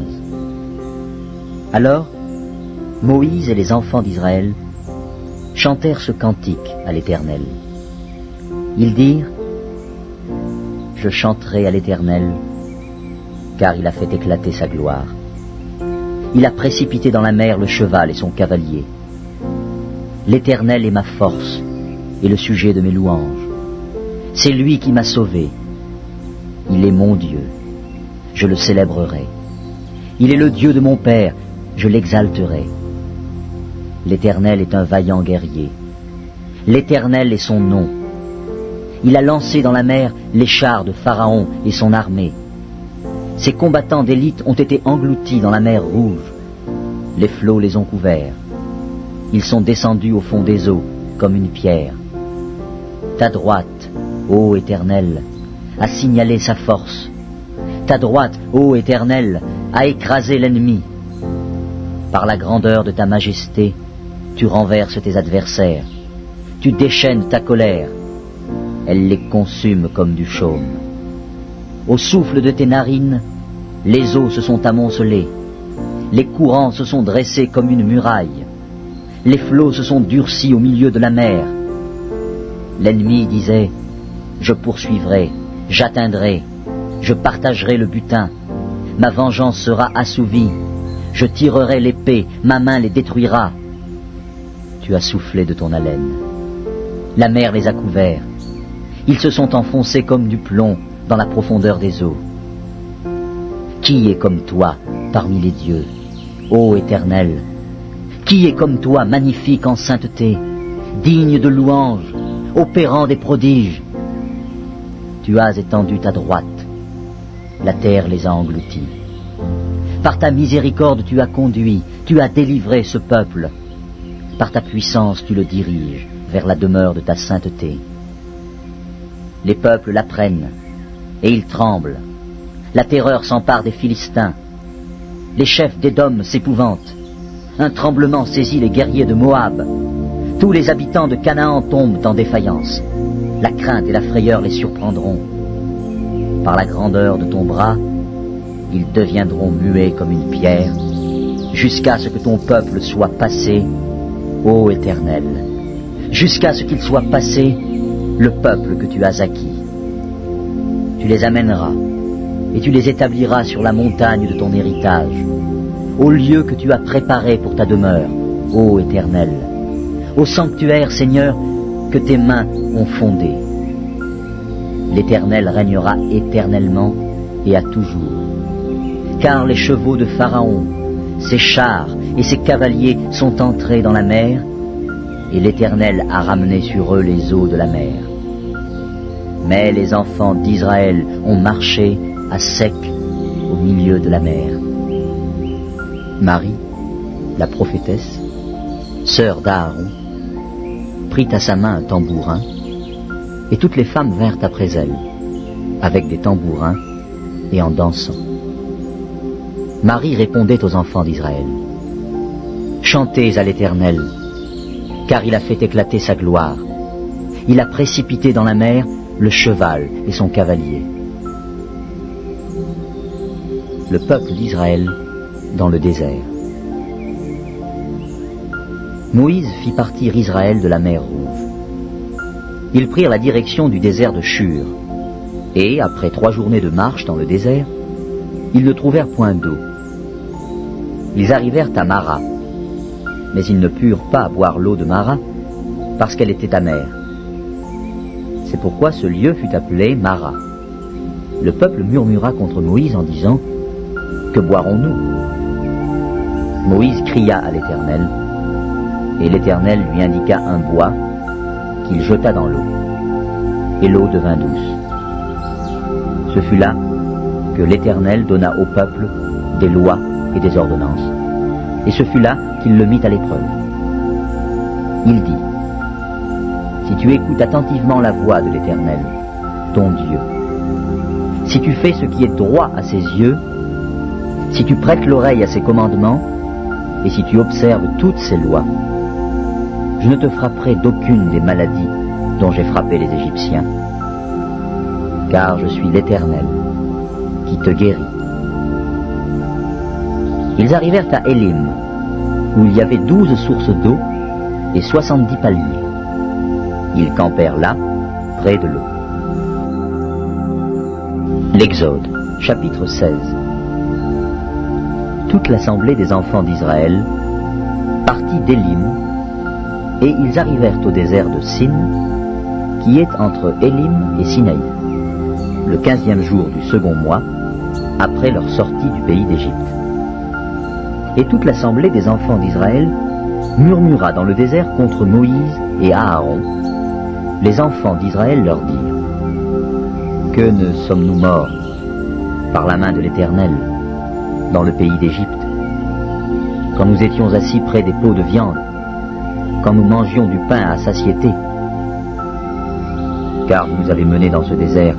Alors, Moïse et les enfants d'Israël chantèrent ce cantique à l'Éternel. Ils dirent, « Je chanterai à l'Éternel, car il a fait éclater sa gloire. Il a précipité dans la mer le cheval et son cavalier. L'Éternel est ma force et le sujet de mes louanges. C'est lui qui m'a sauvé. Il est mon Dieu. Je le célébrerai. Il est le Dieu de mon Père. Je l'exalterai. L'Éternel est un vaillant guerrier. L'Éternel est son nom. Il a lancé dans la mer les chars de Pharaon et son armée. Ses combattants d'élite ont été engloutis dans la mer Rouge. Les flots les ont couverts. Ils sont descendus au fond des eaux comme une pierre. Ta droite, ô Éternel, a signalé sa force. Ta droite, ô Éternel, a écrasé l'ennemi. Par la grandeur de ta majesté, tu renverses tes adversaires. Tu déchaînes ta colère. Elle les consume comme du chaume. Au souffle de tes narines, les eaux se sont amoncelées. Les courants se sont dressés comme une muraille. Les flots se sont durcis au milieu de la mer. L'ennemi disait, « Je poursuivrai, j'atteindrai, je partagerai le butin. Ma vengeance sera assouvie. Je tirerai l'épée, ma main les détruira. » tu as soufflé de ton haleine. La mer les a couverts. Ils se sont enfoncés comme du plomb dans la profondeur des eaux. Qui est comme toi parmi les dieux, ô Éternel? Qui est comme toi, magnifique en sainteté, digne de louange, opérant des prodiges? Tu as étendu ta droite, la terre les a engloutis. Par ta miséricorde tu as conduit, tu as délivré ce peuple. Par ta puissance tu le diriges vers la demeure de ta sainteté. Les peuples l'apprennent, et ils tremblent. La terreur s'empare des Philistins. Les chefs d'Édom s'épouvantent. Un tremblement saisit les guerriers de Moab. Tous les habitants de Canaan tombent en défaillance. La crainte et la frayeur les surprendront. Par la grandeur de ton bras, ils deviendront muets comme une pierre, jusqu'à ce que ton peuple soit passé, ô Éternel, jusqu'à ce qu'il soit passé, le peuple que tu as acquis. Tu les amèneras, et tu les établiras sur la montagne de ton héritage, au lieu que tu as préparé pour ta demeure, ô Éternel, au sanctuaire, Seigneur, que tes mains ont fondé. L'Éternel régnera éternellement et à toujours. Car les chevaux de Pharaon, ses chars et ses cavaliers sont entrés dans la mer, et l'Éternel a ramené sur eux les eaux de la mer. Mais les enfants d'Israël ont marché à sec au milieu de la mer. Marie, la prophétesse, sœur d'Aaron, prit à sa main un tambourin, et toutes les femmes vinrent après elle, avec des tambourins et en dansant. Marie répondait aux enfants d'Israël: Chantez à l'Éternel, car il a fait éclater sa gloire. Il a précipité dans la mer le cheval et son cavalier. Le peuple d'Israël dans le désert. Moïse fit partir Israël de la mer Rouge. Ils prirent la direction du désert de Shur, et, après 3 journées de marche dans le désert, ils ne trouvèrent point d'eau. Ils arrivèrent à Mara, mais ils ne purent pas boire l'eau de Mara, parce qu'elle était amère. C'est pourquoi ce lieu fut appelé Mara. Le peuple murmura contre Moïse en disant: Que boirons-nous? Moïse cria à l'Éternel, et l'Éternel lui indiqua un bois qu'il jeta dans l'eau, et l'eau devint douce. Ce fut là que l'Éternel donna au peuple des lois et des ordonnances, et ce fut là qu'il le mit à l'épreuve. Il dit: Si tu écoutes attentivement la voix de l'Éternel, ton Dieu, si tu fais ce qui est droit à ses yeux, si tu prêtes l'oreille à ses commandements, et si tu observes toutes ses lois, je ne te frapperai d'aucune des maladies dont j'ai frappé les Égyptiens, car je suis l'Éternel qui te guérit. Ils arrivèrent à Élim, où il y avait 12 sources d'eau et 70 palmiers. Ils campèrent là, près de l'eau. L'Exode, chapitre 16. Toute l'assemblée des enfants d'Israël partit d'Élim, et ils arrivèrent au désert de Sin, qui est entre Élim et Sinaï, le 15e jour du second mois, après leur sortie du pays d'Égypte. Et toute l'assemblée des enfants d'Israël murmura dans le désert contre Moïse et Aaron. Les enfants d'Israël leur dirent: Que ne sommes-nous morts par la main de l'Éternel dans le pays d'Égypte, quand nous étions assis près des pots de viande, quand nous mangions du pain à satiété? Car vous nous avez menés dans ce désert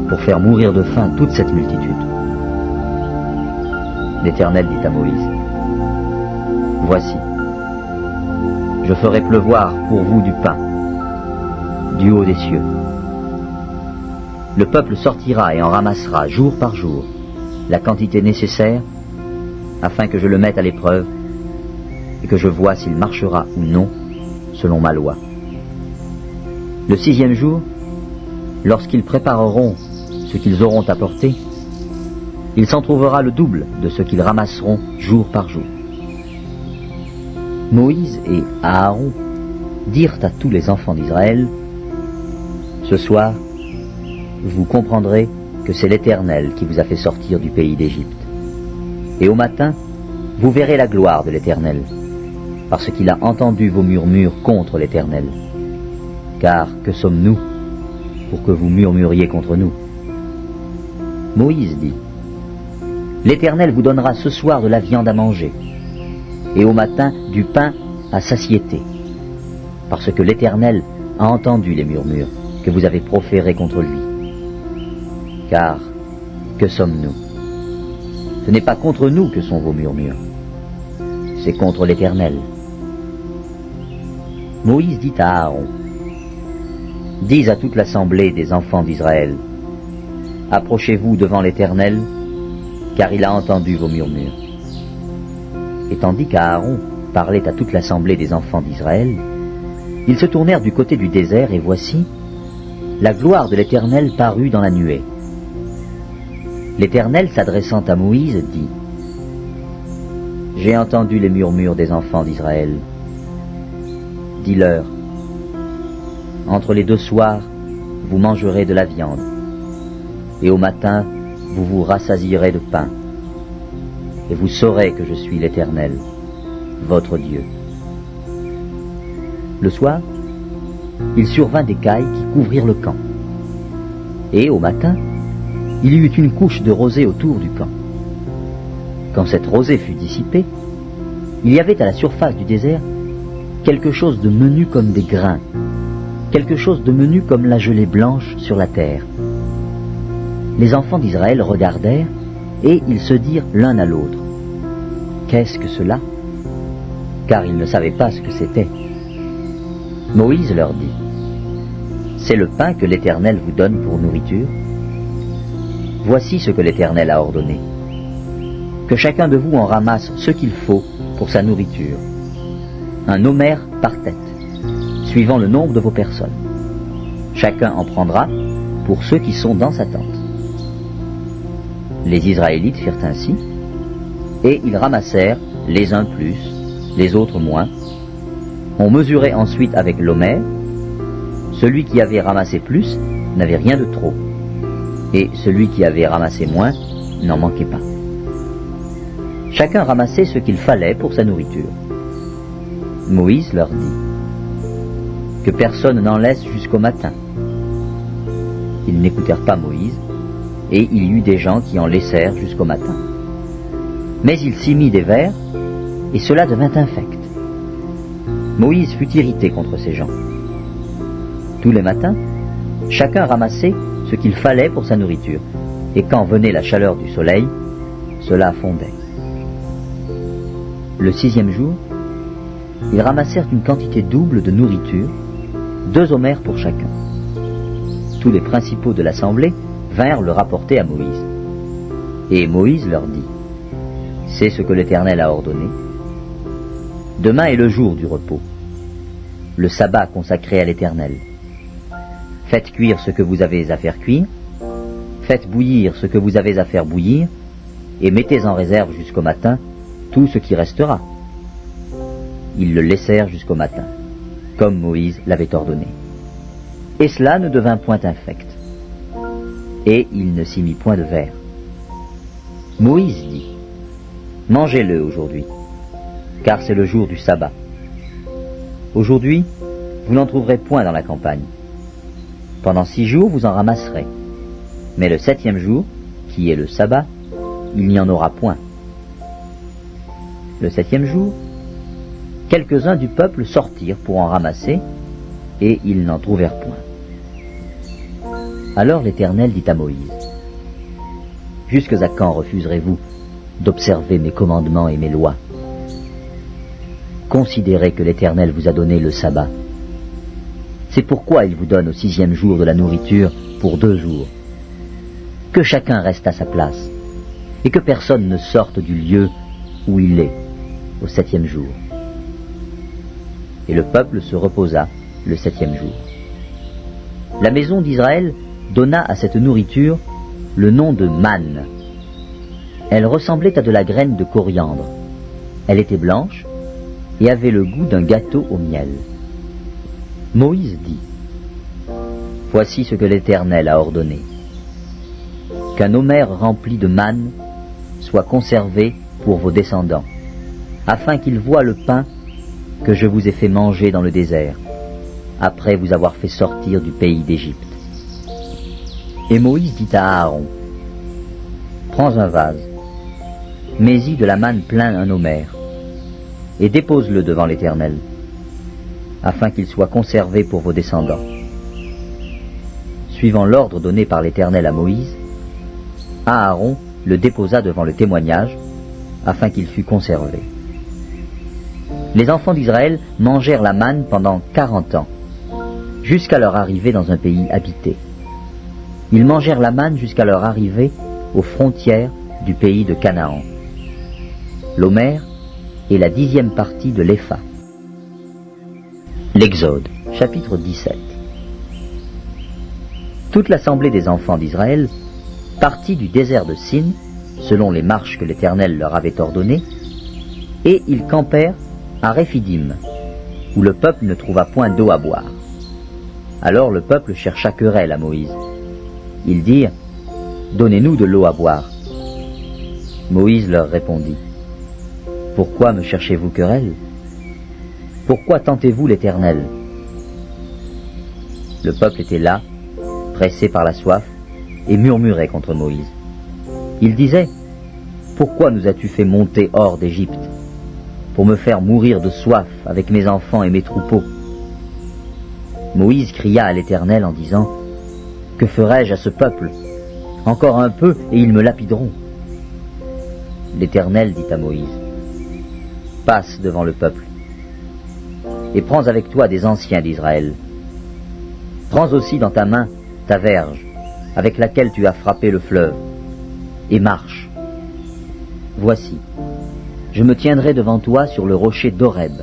pour faire mourir de faim toute cette multitude. L'Éternel dit à Moïse: Voici, je ferai pleuvoir pour vous du pain, du haut des cieux. Le peuple sortira et en ramassera jour par jour la quantité nécessaire, afin que je le mette à l'épreuve et que je voie s'il marchera ou non selon ma loi. Le 6e jour, lorsqu'ils prépareront ce qu'ils auront apporté, il s'en trouvera le double de ce qu'ils ramasseront jour par jour. Moïse et Aaron dirent à tous les enfants d'Israël, « Ce soir, vous comprendrez que c'est l'Éternel qui vous a fait sortir du pays d'Égypte. Et au matin, vous verrez la gloire de l'Éternel, parce qu'il a entendu vos murmures contre l'Éternel. Car que sommes-nous pour que vous murmuriez contre nous ?» Moïse dit, « L'Éternel vous donnera ce soir de la viande à manger, et au matin du pain à satiété, parce que l'Éternel a entendu les murmures que vous avez proférés contre lui. Car que sommes-nous? Ce n'est pas contre nous que sont vos murmures, c'est contre l'Éternel. » Moïse dit à Aaron, « Dis à toute l'assemblée des enfants d'Israël, approchez-vous devant l'Éternel, car il a entendu vos murmures. » Et tandis qu'Aaron parlait à toute l'assemblée des enfants d'Israël, ils se tournèrent du côté du désert, et voici, la gloire de l'Éternel parut dans la nuée. L'Éternel, s'adressant à Moïse, dit, « J'ai entendu les murmures des enfants d'Israël. Dis-leur, entre les deux soirs, vous mangerez de la viande, et au matin, vous vous rassasierez de pain, et vous saurez que je suis l'Éternel, votre Dieu. » Le soir, il survint des cailles qui couvrirent le camp, et au matin, il y eut une couche de rosée autour du camp. Quand cette rosée fut dissipée, il y avait à la surface du désert quelque chose de menu comme des grains, quelque chose de menu comme la gelée blanche sur la terre. Les enfants d'Israël regardèrent, et ils se dirent l'un à l'autre, « Qu'est-ce que cela ?» Car ils ne savaient pas ce que c'était. Moïse leur dit, « C'est le pain que l'Éternel vous donne pour nourriture. Voici ce que l'Éternel a ordonné. Que chacun de vous en ramasse ce qu'il faut pour sa nourriture, un homère par tête, suivant le nombre de vos personnes. Chacun en prendra pour ceux qui sont dans sa tente. » Les Israélites firent ainsi, et ils ramassèrent les uns plus, les autres moins. On mesurait ensuite avec l'homère. Celui qui avait ramassé plus n'avait rien de trop, et celui qui avait ramassé moins n'en manquait pas. Chacun ramassait ce qu'il fallait pour sa nourriture. Moïse leur dit, « Que personne n'en laisse jusqu'au matin. » Ils n'écoutèrent pas Moïse, et il y eut des gens qui en laissèrent jusqu'au matin. Mais il s'y mit des vers, et cela devint infect. Moïse fut irrité contre ces gens. Tous les matins, chacun ramassait ce qu'il fallait pour sa nourriture, et quand venait la chaleur du soleil, cela fondait. Le 6e jour, ils ramassèrent une quantité double de nourriture, 2 homères pour chacun. Tous les principaux de l'assemblée vinrent le rapporter à Moïse. Et Moïse leur dit, « C'est ce que l'Éternel a ordonné. Demain est le jour du repos, le sabbat consacré à l'Éternel. Faites cuire ce que vous avez à faire cuire, faites bouillir ce que vous avez à faire bouillir, et mettez en réserve jusqu'au matin tout ce qui restera. » Ils le laissèrent jusqu'au matin, comme Moïse l'avait ordonné. Et cela ne devint point infect. Et il ne s'y mit point de verre. Moïse dit, « Mangez-le aujourd'hui, car c'est le jour du sabbat. Aujourd'hui, vous n'en trouverez point dans la campagne. Pendant 6 jours, vous en ramasserez. Mais le 7e jour, qui est le sabbat, il n'y en aura point. » Le 7e jour, quelques-uns du peuple sortirent pour en ramasser, et ils n'en trouvèrent point. Alors l'Éternel dit à Moïse, « Jusque à quand refuserez-vous d'observer mes commandements et mes lois? Considérez que l'Éternel vous a donné le sabbat. C'est pourquoi il vous donne au 6e jour de la nourriture pour 2 jours. Que chacun reste à sa place, et que personne ne sorte du lieu où il est au 7e jour. » Et le peuple se reposa le 7e jour. La maison d'Israël donna à cette nourriture le nom de manne. Elle ressemblait à de la graine de coriandre. Elle était blanche, et avait le goût d'un gâteau au miel. Moïse dit: Voici ce que l'Éternel a ordonné. Qu'un omer rempli de manne soit conservé pour vos descendants, afin qu'ils voient le pain que je vous ai fait manger dans le désert, après vous avoir fait sortir du pays d'Égypte. Et Moïse dit à Aaron: Prends un vase, mets-y de la manne plein un omer, et dépose-le devant l'Éternel, afin qu'il soit conservé pour vos descendants. Suivant l'ordre donné par l'Éternel à Moïse, Aaron le déposa devant le témoignage, afin qu'il fût conservé. Les enfants d'Israël mangèrent la manne pendant 40 ans, jusqu'à leur arrivée dans un pays habité. Ils mangèrent la manne jusqu'à leur arrivée aux frontières du pays de Canaan. L'omer est la 10e partie de l'épha. L'Exode, chapitre 17. Toute l'assemblée des enfants d'Israël partit du désert de Sin, selon les marches que l'Éternel leur avait ordonnées, et ils campèrent à Réphidim, où le peuple ne trouva point d'eau à boire. Alors le peuple chercha querelle à Moïse. Ils dirent: Donnez-nous de l'eau à boire. Moïse leur répondit: Pourquoi me cherchez-vous querelle? Pourquoi tentez-vous l'Éternel? Le peuple était là, pressé par la soif, et murmurait contre Moïse. Il disait: Pourquoi nous as-tu fait monter hors d'Égypte, pour me faire mourir de soif avec mes enfants et mes troupeaux? Moïse cria à l'Éternel en disant: Que ferai-je à ce peuple? Encore un peu et ils me lapideront. L'Éternel dit à Moïse: Passe devant le peuple, et prends avec toi des anciens d'Israël. Prends aussi dans ta main ta verge, avec laquelle tu as frappé le fleuve, et marche. Voici, je me tiendrai devant toi sur le rocher d'Horeb.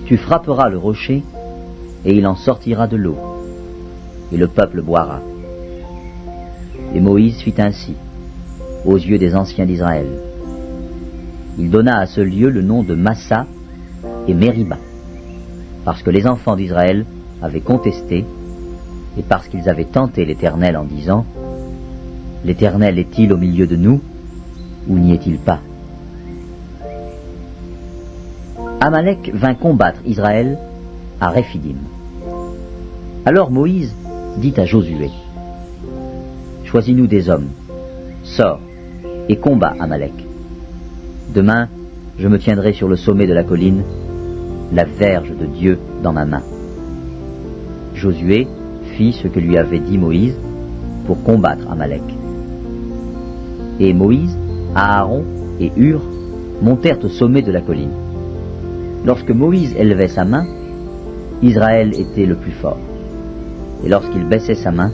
Tu frapperas le rocher, et il en sortira de l'eau, et le peuple boira. Et Moïse fit ainsi, aux yeux des anciens d'Israël. Il donna à ce lieu le nom de Massa et Mériba, parce que les enfants d'Israël avaient contesté, et parce qu'ils avaient tenté l'Éternel en disant: L'Éternel est-il au milieu de nous, ou n'y est-il pas? Amalek vint combattre Israël à Réphidim. Alors Moïse dit à Josué: Choisis-nous des hommes, sors et combat Amalek. Demain, je me tiendrai sur le sommet de la colline, la verge de Dieu dans ma main. Josué fit ce que lui avait dit Moïse pour combattre Amalek. Et Moïse, Aaron et Hur montèrent au sommet de la colline. Lorsque Moïse élevait sa main, Israël était le plus fort. Et lorsqu'il baissait sa main,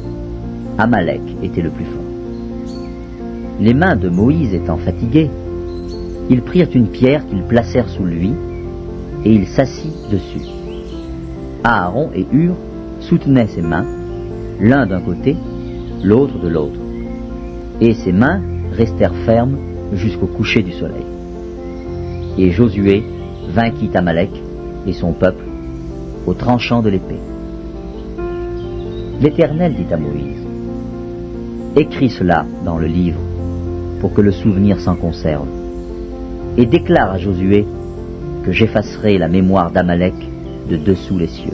Amalek était le plus fort. Les mains de Moïse étant fatiguées, ils prirent une pierre qu'ils placèrent sous lui, et il s'assit dessus. Aaron et Hur soutenaient ses mains, l'un d'un côté, l'autre de l'autre, et ses mains restèrent fermes jusqu'au coucher du soleil. Et Josué vainquit Amalek et son peuple au tranchant de l'épée. L'Éternel dit à Moïse: Écris cela dans le livre, pour que le souvenir s'en conserve, et déclare à Josué que j'effacerai la mémoire d'Amalek de dessous les cieux.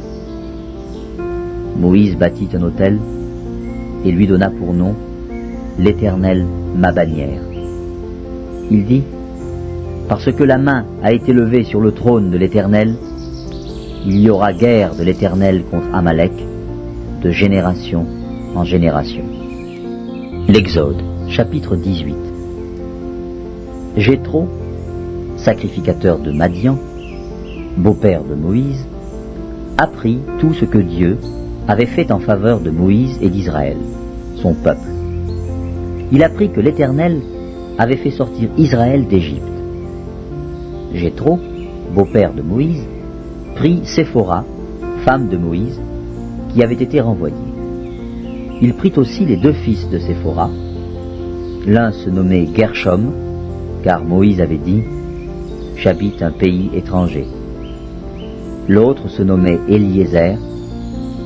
Moïse bâtit un autel et lui donna pour nom l'Éternel ma bannière. Il dit: Parce que la main a été levée sur le trône de l'Éternel, il y aura guerre de l'Éternel contre Amalek, de génération en génération. L'Exode, chapitre 18. Jéthro, sacrificateur de Madian, beau-père de Moïse, apprit tout ce que Dieu avait fait en faveur de Moïse et d'Israël, son peuple. Il apprit que l'Éternel avait fait sortir Israël d'Égypte. Jéthro, beau-père de Moïse, prit Séphora, femme de Moïse, qui avait été renvoyée. Il prit aussi les deux fils de Séphora. L'un se nommait Gershom, car Moïse avait dit: j'habite un pays étranger. L'autre se nommait Eliezer,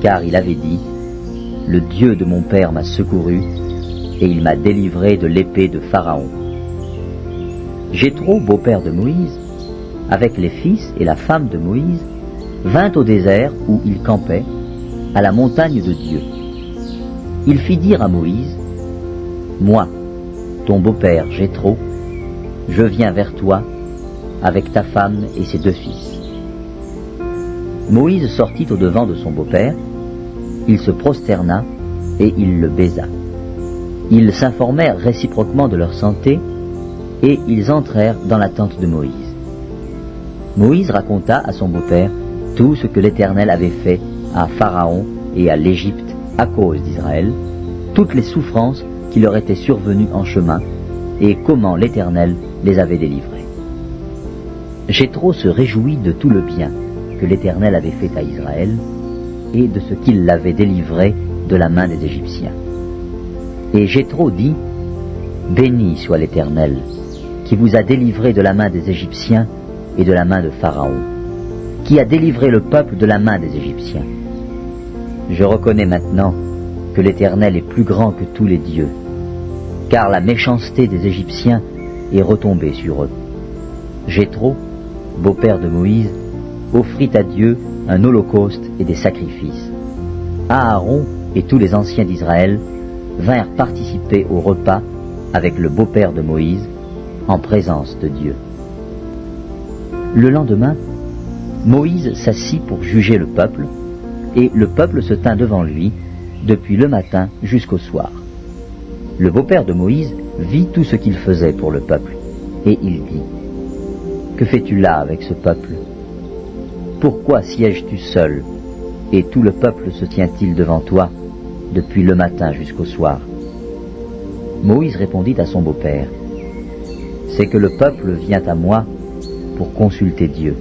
car il avait dit, le Dieu de mon père m'a secouru, et il m'a délivré de l'épée de Pharaon. Jéthro, beau-père de Moïse, avec les fils et la femme de Moïse, vint au désert où il campait, à la montagne de Dieu. Il fit dire à Moïse, moi, ton beau-père Jéthro, je viens vers toi avec ta femme et ses 2 fils. Moïse sortit au-devant de son beau-père, il se prosterna et il le baisa. Ils s'informèrent réciproquement de leur santé et ils entrèrent dans la tente de Moïse. Moïse raconta à son beau-père tout ce que l'Éternel avait fait à Pharaon et à l'Égypte à cause d'Israël, toutes les souffrances qui leur étaient survenues en chemin et comment l'Éternel les avait délivrés. Jéthro se réjouit de tout le bien que l'Éternel avait fait à Israël et de ce qu'il l'avait délivré de la main des Égyptiens. Et Jéthro dit, « Béni soit l'Éternel, qui vous a délivré de la main des Égyptiens et de la main de Pharaon, qui a délivré le peuple de la main des Égyptiens. Je reconnais maintenant que l'Éternel est plus grand que tous les dieux, car la méchanceté des Égyptiens est retombée sur eux. » Jéthro, beau-père de Moïse, offrit à Dieu un holocauste et des sacrifices. Aaron et tous les anciens d'Israël vinrent participer au repas avec le beau-père de Moïse, en présence de Dieu. Le lendemain, Moïse s'assit pour juger le peuple, et le peuple se tint devant lui, depuis le matin jusqu'au soir. Le beau-père de Moïse vit tout ce qu'il faisait pour le peuple, et il dit, « Que fais-tu là avec ce peuple? Pourquoi sièges-tu seul, et tout le peuple se tient-il devant toi, depuis le matin jusqu'au soir ?» Moïse répondit à son beau-père, « C'est que le peuple vient à moi pour consulter Dieu.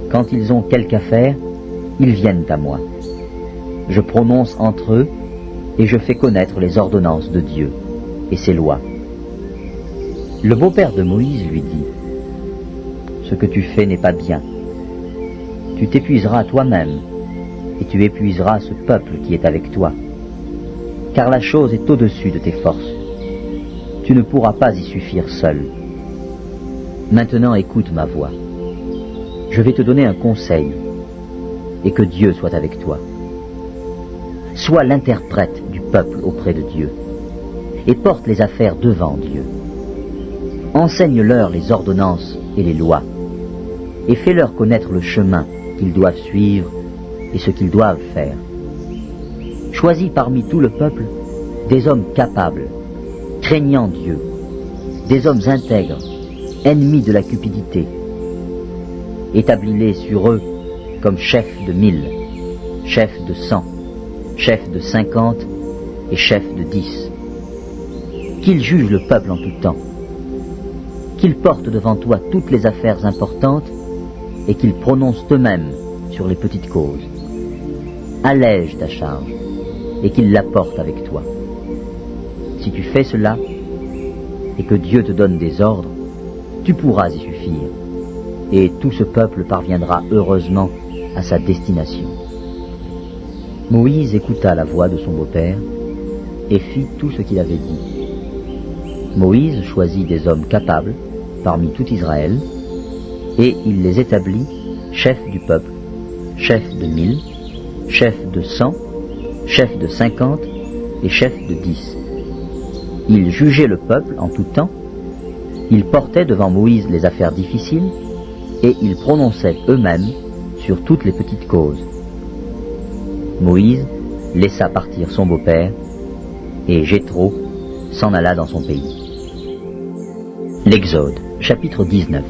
Quand ils ont quelque affaire, ils viennent à moi. Je prononce entre eux et je fais connaître les ordonnances de Dieu et ses lois. » Le beau-père de Moïse lui dit, « Ce que tu fais n'est pas bien. Tu t'épuiseras toi-même et tu épuiseras ce peuple qui est avec toi, car la chose est au-dessus de tes forces. Tu ne pourras pas y suffire seul. Maintenant écoute ma voix. Je vais te donner un conseil, et que Dieu soit avec toi. Sois l'interprète du peuple auprès de Dieu, et porte les affaires devant Dieu. Enseigne-leur les ordonnances et les lois, et fais-leur connaître le chemin qu'ils doivent suivre et ce qu'ils doivent faire. Choisis parmi tout le peuple des hommes capables, craignant Dieu, des hommes intègres, ennemis de la cupidité. Établis-les sur eux comme chefs de 1000, chefs de 100, chefs de 50 et chefs de 10. Qu'ils jugent le peuple en tout temps, qu'ils portent devant toi toutes les affaires importantes et qu'ils prononcent eux-mêmes sur les petites causes. Allège ta charge et qu'ils la portent avec toi. Si tu fais cela et que Dieu te donne des ordres, tu pourras y suffire et tout ce peuple parviendra heureusement à sa destination. Moïse écouta la voix de son beau-père et fit tout ce qu'il avait dit. Moïse choisit des hommes capables parmi tout Israël et il les établit chefs du peuple, chefs de 1000, chefs de 100, chefs de 50 et chefs de 10. Ils jugeaient le peuple en tout temps, ils portaient devant Moïse les affaires difficiles et ils prononçaient eux-mêmes sur toutes les petites causes. Moïse laissa partir son beau-père et Jéthro s'en alla dans son pays. L'Exode, chapitre 19.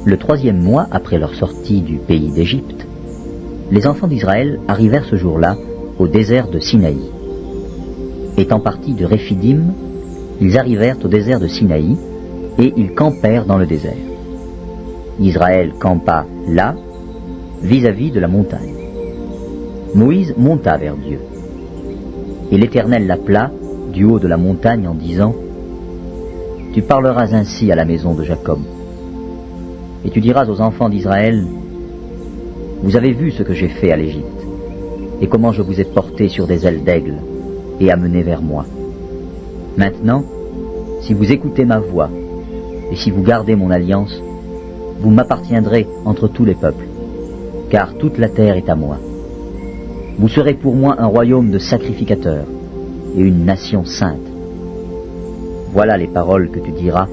Le 3e mois après leur sortie du pays d'Égypte, les enfants d'Israël arrivèrent ce jour-là au désert de Sinaï. Étant partis de Réphidim, ils arrivèrent au désert de Sinaï et ils campèrent dans le désert. Israël campa là, vis-à-vis de la montagne. Moïse monta vers Dieu. Et l'Éternel l'appela du haut de la montagne en disant, « Tu parleras ainsi à la maison de Jacob, Et tu diras aux enfants d'Israël, vous avez vu ce que j'ai fait à l'Égypte, et comment je vous ai porté sur des ailes d'aigle, et amené vers moi. Maintenant, si vous écoutez ma voix, et si vous gardez mon alliance, vous m'appartiendrez entre tous les peuples, car toute la terre est à moi. Vous serez pour moi un royaume de sacrificateurs, et une nation sainte. Voilà les paroles que tu diras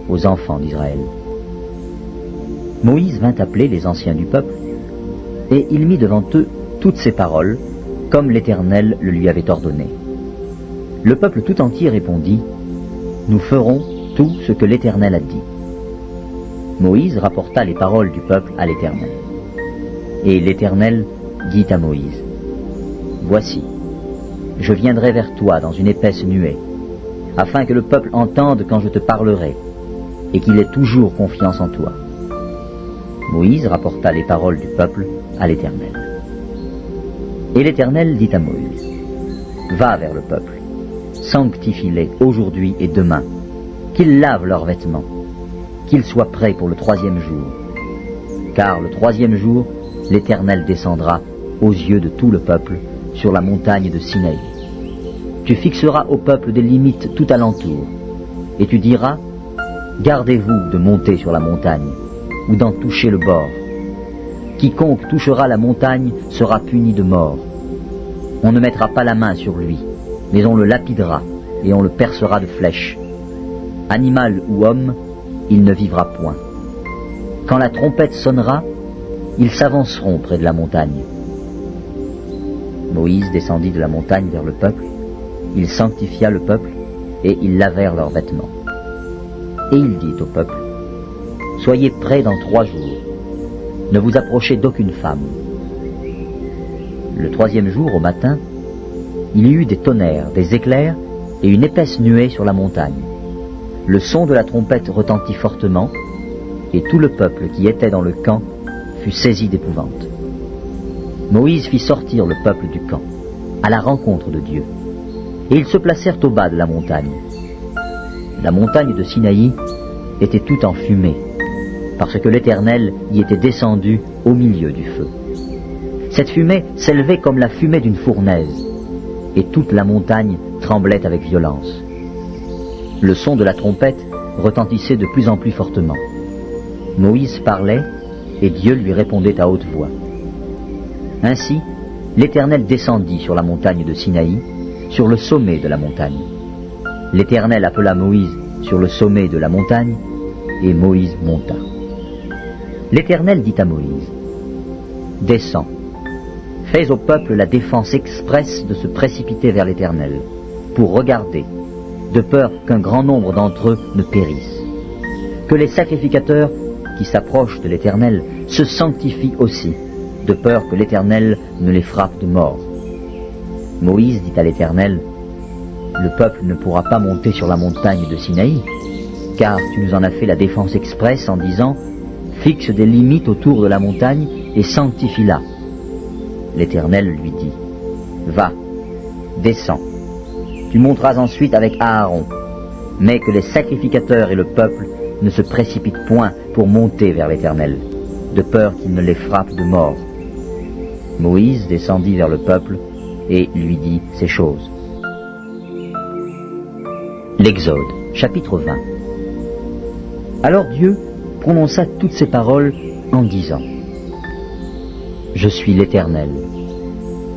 aux enfants d'Israël. Moïse vint appeler les anciens du peuple, et il mit devant eux toutes ces paroles, comme l'Éternel le lui avait ordonné. Le peuple tout entier répondit, nous ferons tout ce que l'Éternel a dit. Moïse rapporta les paroles du peuple à l'Éternel. Et l'Éternel dit à Moïse, voici, je viendrai vers toi dans une épaisse nuée, afin que le peuple entende quand je te parlerai, et qu'il ait toujours confiance en toi. Moïse rapporta les paroles du peuple à l'Éternel. Et l'Éternel dit à Moïse, va vers le peuple, sanctifie-les aujourd'hui et demain, qu'ils lavent leurs vêtements, qu'ils soient prêts pour le 3e jour. Car le 3e jour, l'Éternel descendra aux yeux de tout le peuple sur la montagne de Sinaï. Tu fixeras au peuple des limites tout alentour, et tu diras, gardez-vous de monter sur la montagne, ou d'en toucher le bord. Quiconque touchera la montagne sera puni de mort. On ne mettra pas la main sur lui, mais on le lapidera, et on le percera de flèches. Animal ou homme, il ne vivra point. Quand la trompette sonnera, ils s'avanceront près de la montagne. Moïse descendit de la montagne vers le peuple, il sanctifia le peuple, et ils lavèrent leurs vêtements. Et il dit au peuple, soyez prêts dans 3 jours, ne vous approchez d'aucune femme. Le 3e jour, au matin, il y eut des tonnerres, des éclairs et une épaisse nuée sur la montagne. Le son de la trompette retentit fortement, et tout le peuple qui était dans le camp fut saisi d'épouvante. Moïse fit sortir le peuple du camp, à la rencontre de Dieu, et ils se placèrent au bas de la montagne. La montagne de Sinaï était toute en fumée, parce que l'Éternel y était descendu au milieu du feu. Cette fumée s'élevait comme la fumée d'une fournaise, et toute la montagne tremblait avec violence. Le son de la trompette retentissait de plus en plus fortement. Moïse parlait, et Dieu lui répondait à haute voix. Ainsi, l'Éternel descendit sur la montagne de Sinaï, sur le sommet de la montagne. L'Éternel appela Moïse sur le sommet de la montagne, et Moïse monta. L'Éternel dit à Moïse, « Descends, fais au peuple la défense expresse de se précipiter vers l'Éternel, pour regarder, de peur qu'un grand nombre d'entre eux ne périssent. Que les sacrificateurs qui s'approchent de l'Éternel se sanctifient aussi, de peur que l'Éternel ne les frappe de mort. » Moïse dit à l'Éternel, « Le peuple ne pourra pas monter sur la montagne de Sinaï, car tu nous en as fait la défense expresse en disant, fixe des limites autour de la montagne et sanctifie-la. » L'Éternel lui dit, « Va, descends, tu monteras ensuite avec Aaron, mais que les sacrificateurs et le peuple ne se précipitent point pour monter vers l'Éternel, de peur qu'il ne les frappe de mort. » Moïse descendit vers le peuple et lui dit ces choses. L'Exode, chapitre 20. Alors Dieu prononça toutes ces paroles en disant, « Je suis l'Éternel,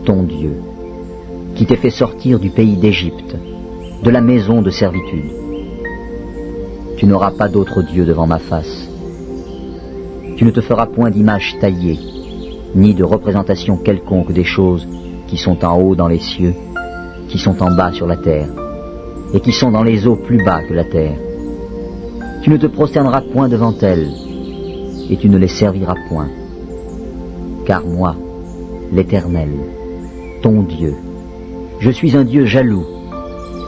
ton Dieu, qui t'ai fait sortir du pays d'Égypte, de la maison de servitude. Tu n'auras pas d'autre Dieu devant ma face. Tu ne te feras point d'image taillée, ni de représentation quelconque des choses qui sont en haut dans les cieux, qui sont en bas sur la terre, et qui sont dans les eaux plus bas que la terre. Tu ne te prosterneras point devant elles, et tu ne les serviras point. Car moi, l'Éternel, ton Dieu, je suis un Dieu jaloux,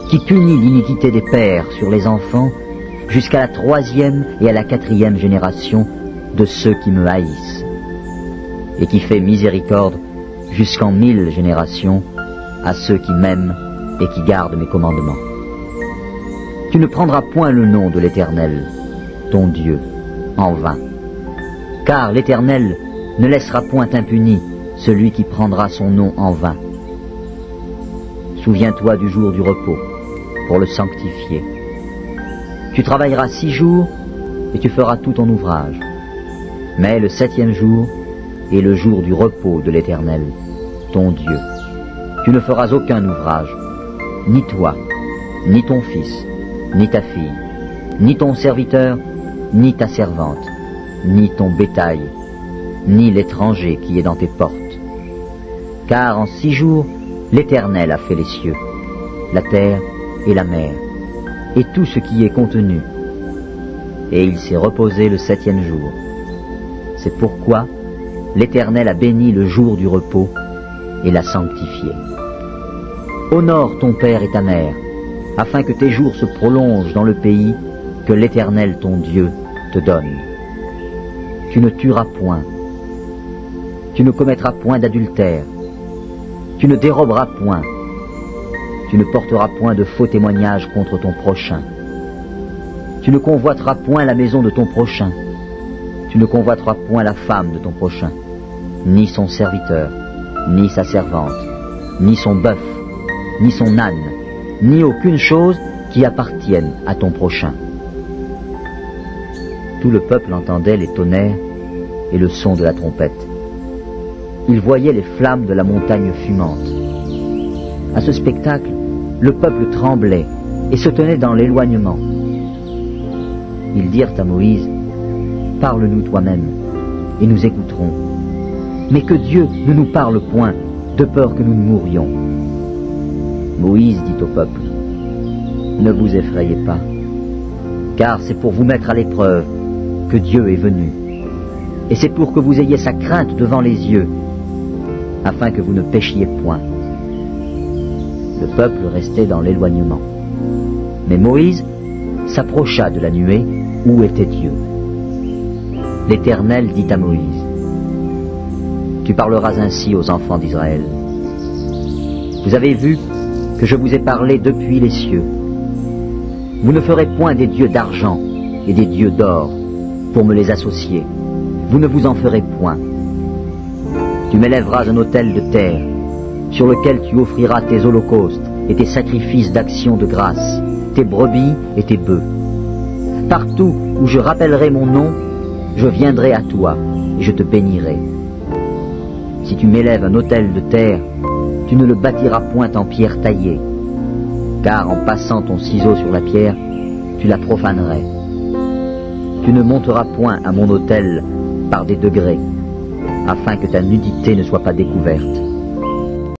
qui punit l'iniquité des pères sur les enfants jusqu'à la 3e et à la 4e génération de ceux qui me haïssent, et qui fait miséricorde jusqu'en 1000 générations à ceux qui m'aiment et qui gardent mes commandements. Tu ne prendras point le nom de l'Éternel, ton Dieu, en vain, Car l'Éternel ne laissera point impuni celui qui prendra son nom en vain. Souviens-toi du jour du repos, pour le sanctifier. Tu travailleras 6 jours, et tu feras tout ton ouvrage. Mais le 7e jour est le jour du repos de l'Éternel, ton Dieu. Tu ne feras aucun ouvrage, ni toi, ni ton fils, ni ta fille, ni ton serviteur, ni ta servante, ni ton bétail, ni l'étranger qui est dans tes portes. Car en 6 jours, l'Éternel a fait les cieux, la terre et la mer, et tout ce qui est contenu. Et il s'est reposé le 7e jour. C'est pourquoi l'Éternel a béni le jour du repos et l'a sanctifié. Honore ton père et ta mère, afin que tes jours se prolongent dans le pays que l'Éternel ton Dieu te donne. Tu ne tueras point, tu ne commettras point d'adultère, tu ne déroberas point, tu ne porteras point de faux témoignages contre ton prochain, tu ne convoiteras point la maison de ton prochain, tu ne convoiteras point la femme de ton prochain, ni son serviteur, ni sa servante, ni son bœuf, ni son âne, ni aucune chose qui appartienne à ton prochain. Tout le peuple entendait les tonnerres et le son de la trompette. Il voyait les flammes de la montagne fumante. À ce spectacle, le peuple tremblait et se tenait dans l'éloignement. Ils dirent à Moïse, « Parle-nous toi-même, et nous écouterons. Mais que Dieu ne nous parle point, de peur que nous ne mourions. » Moïse dit au peuple, « Ne vous effrayez pas, car c'est pour vous mettre à l'épreuve que Dieu est venu, et c'est pour que vous ayez sa crainte devant les yeux, afin que vous ne péchiez point. » Le peuple restait dans l'éloignement. Mais Moïse s'approcha de la nuée où était Dieu. L'Éternel dit à Moïse, « Tu parleras ainsi aux enfants d'Israël. Vous avez vu que je vous ai parlé depuis les cieux. Vous ne ferez point des dieux d'argent et des dieux d'or pour me les associer. Vous ne vous en ferez point. Tu m'élèveras un autel de terre sur lequel tu offriras tes holocaustes et tes sacrifices d'action de grâce, tes brebis et tes bœufs. Partout où je rappellerai mon nom, je viendrai à toi et je te bénirai. Si tu m'élèves un autel de terre, tu ne le bâtiras point en pierre taillée, car en passant ton ciseau sur la pierre, tu la profanerais. Tu ne monteras point à mon autel par des degrés, afin que ta nudité ne soit pas découverte.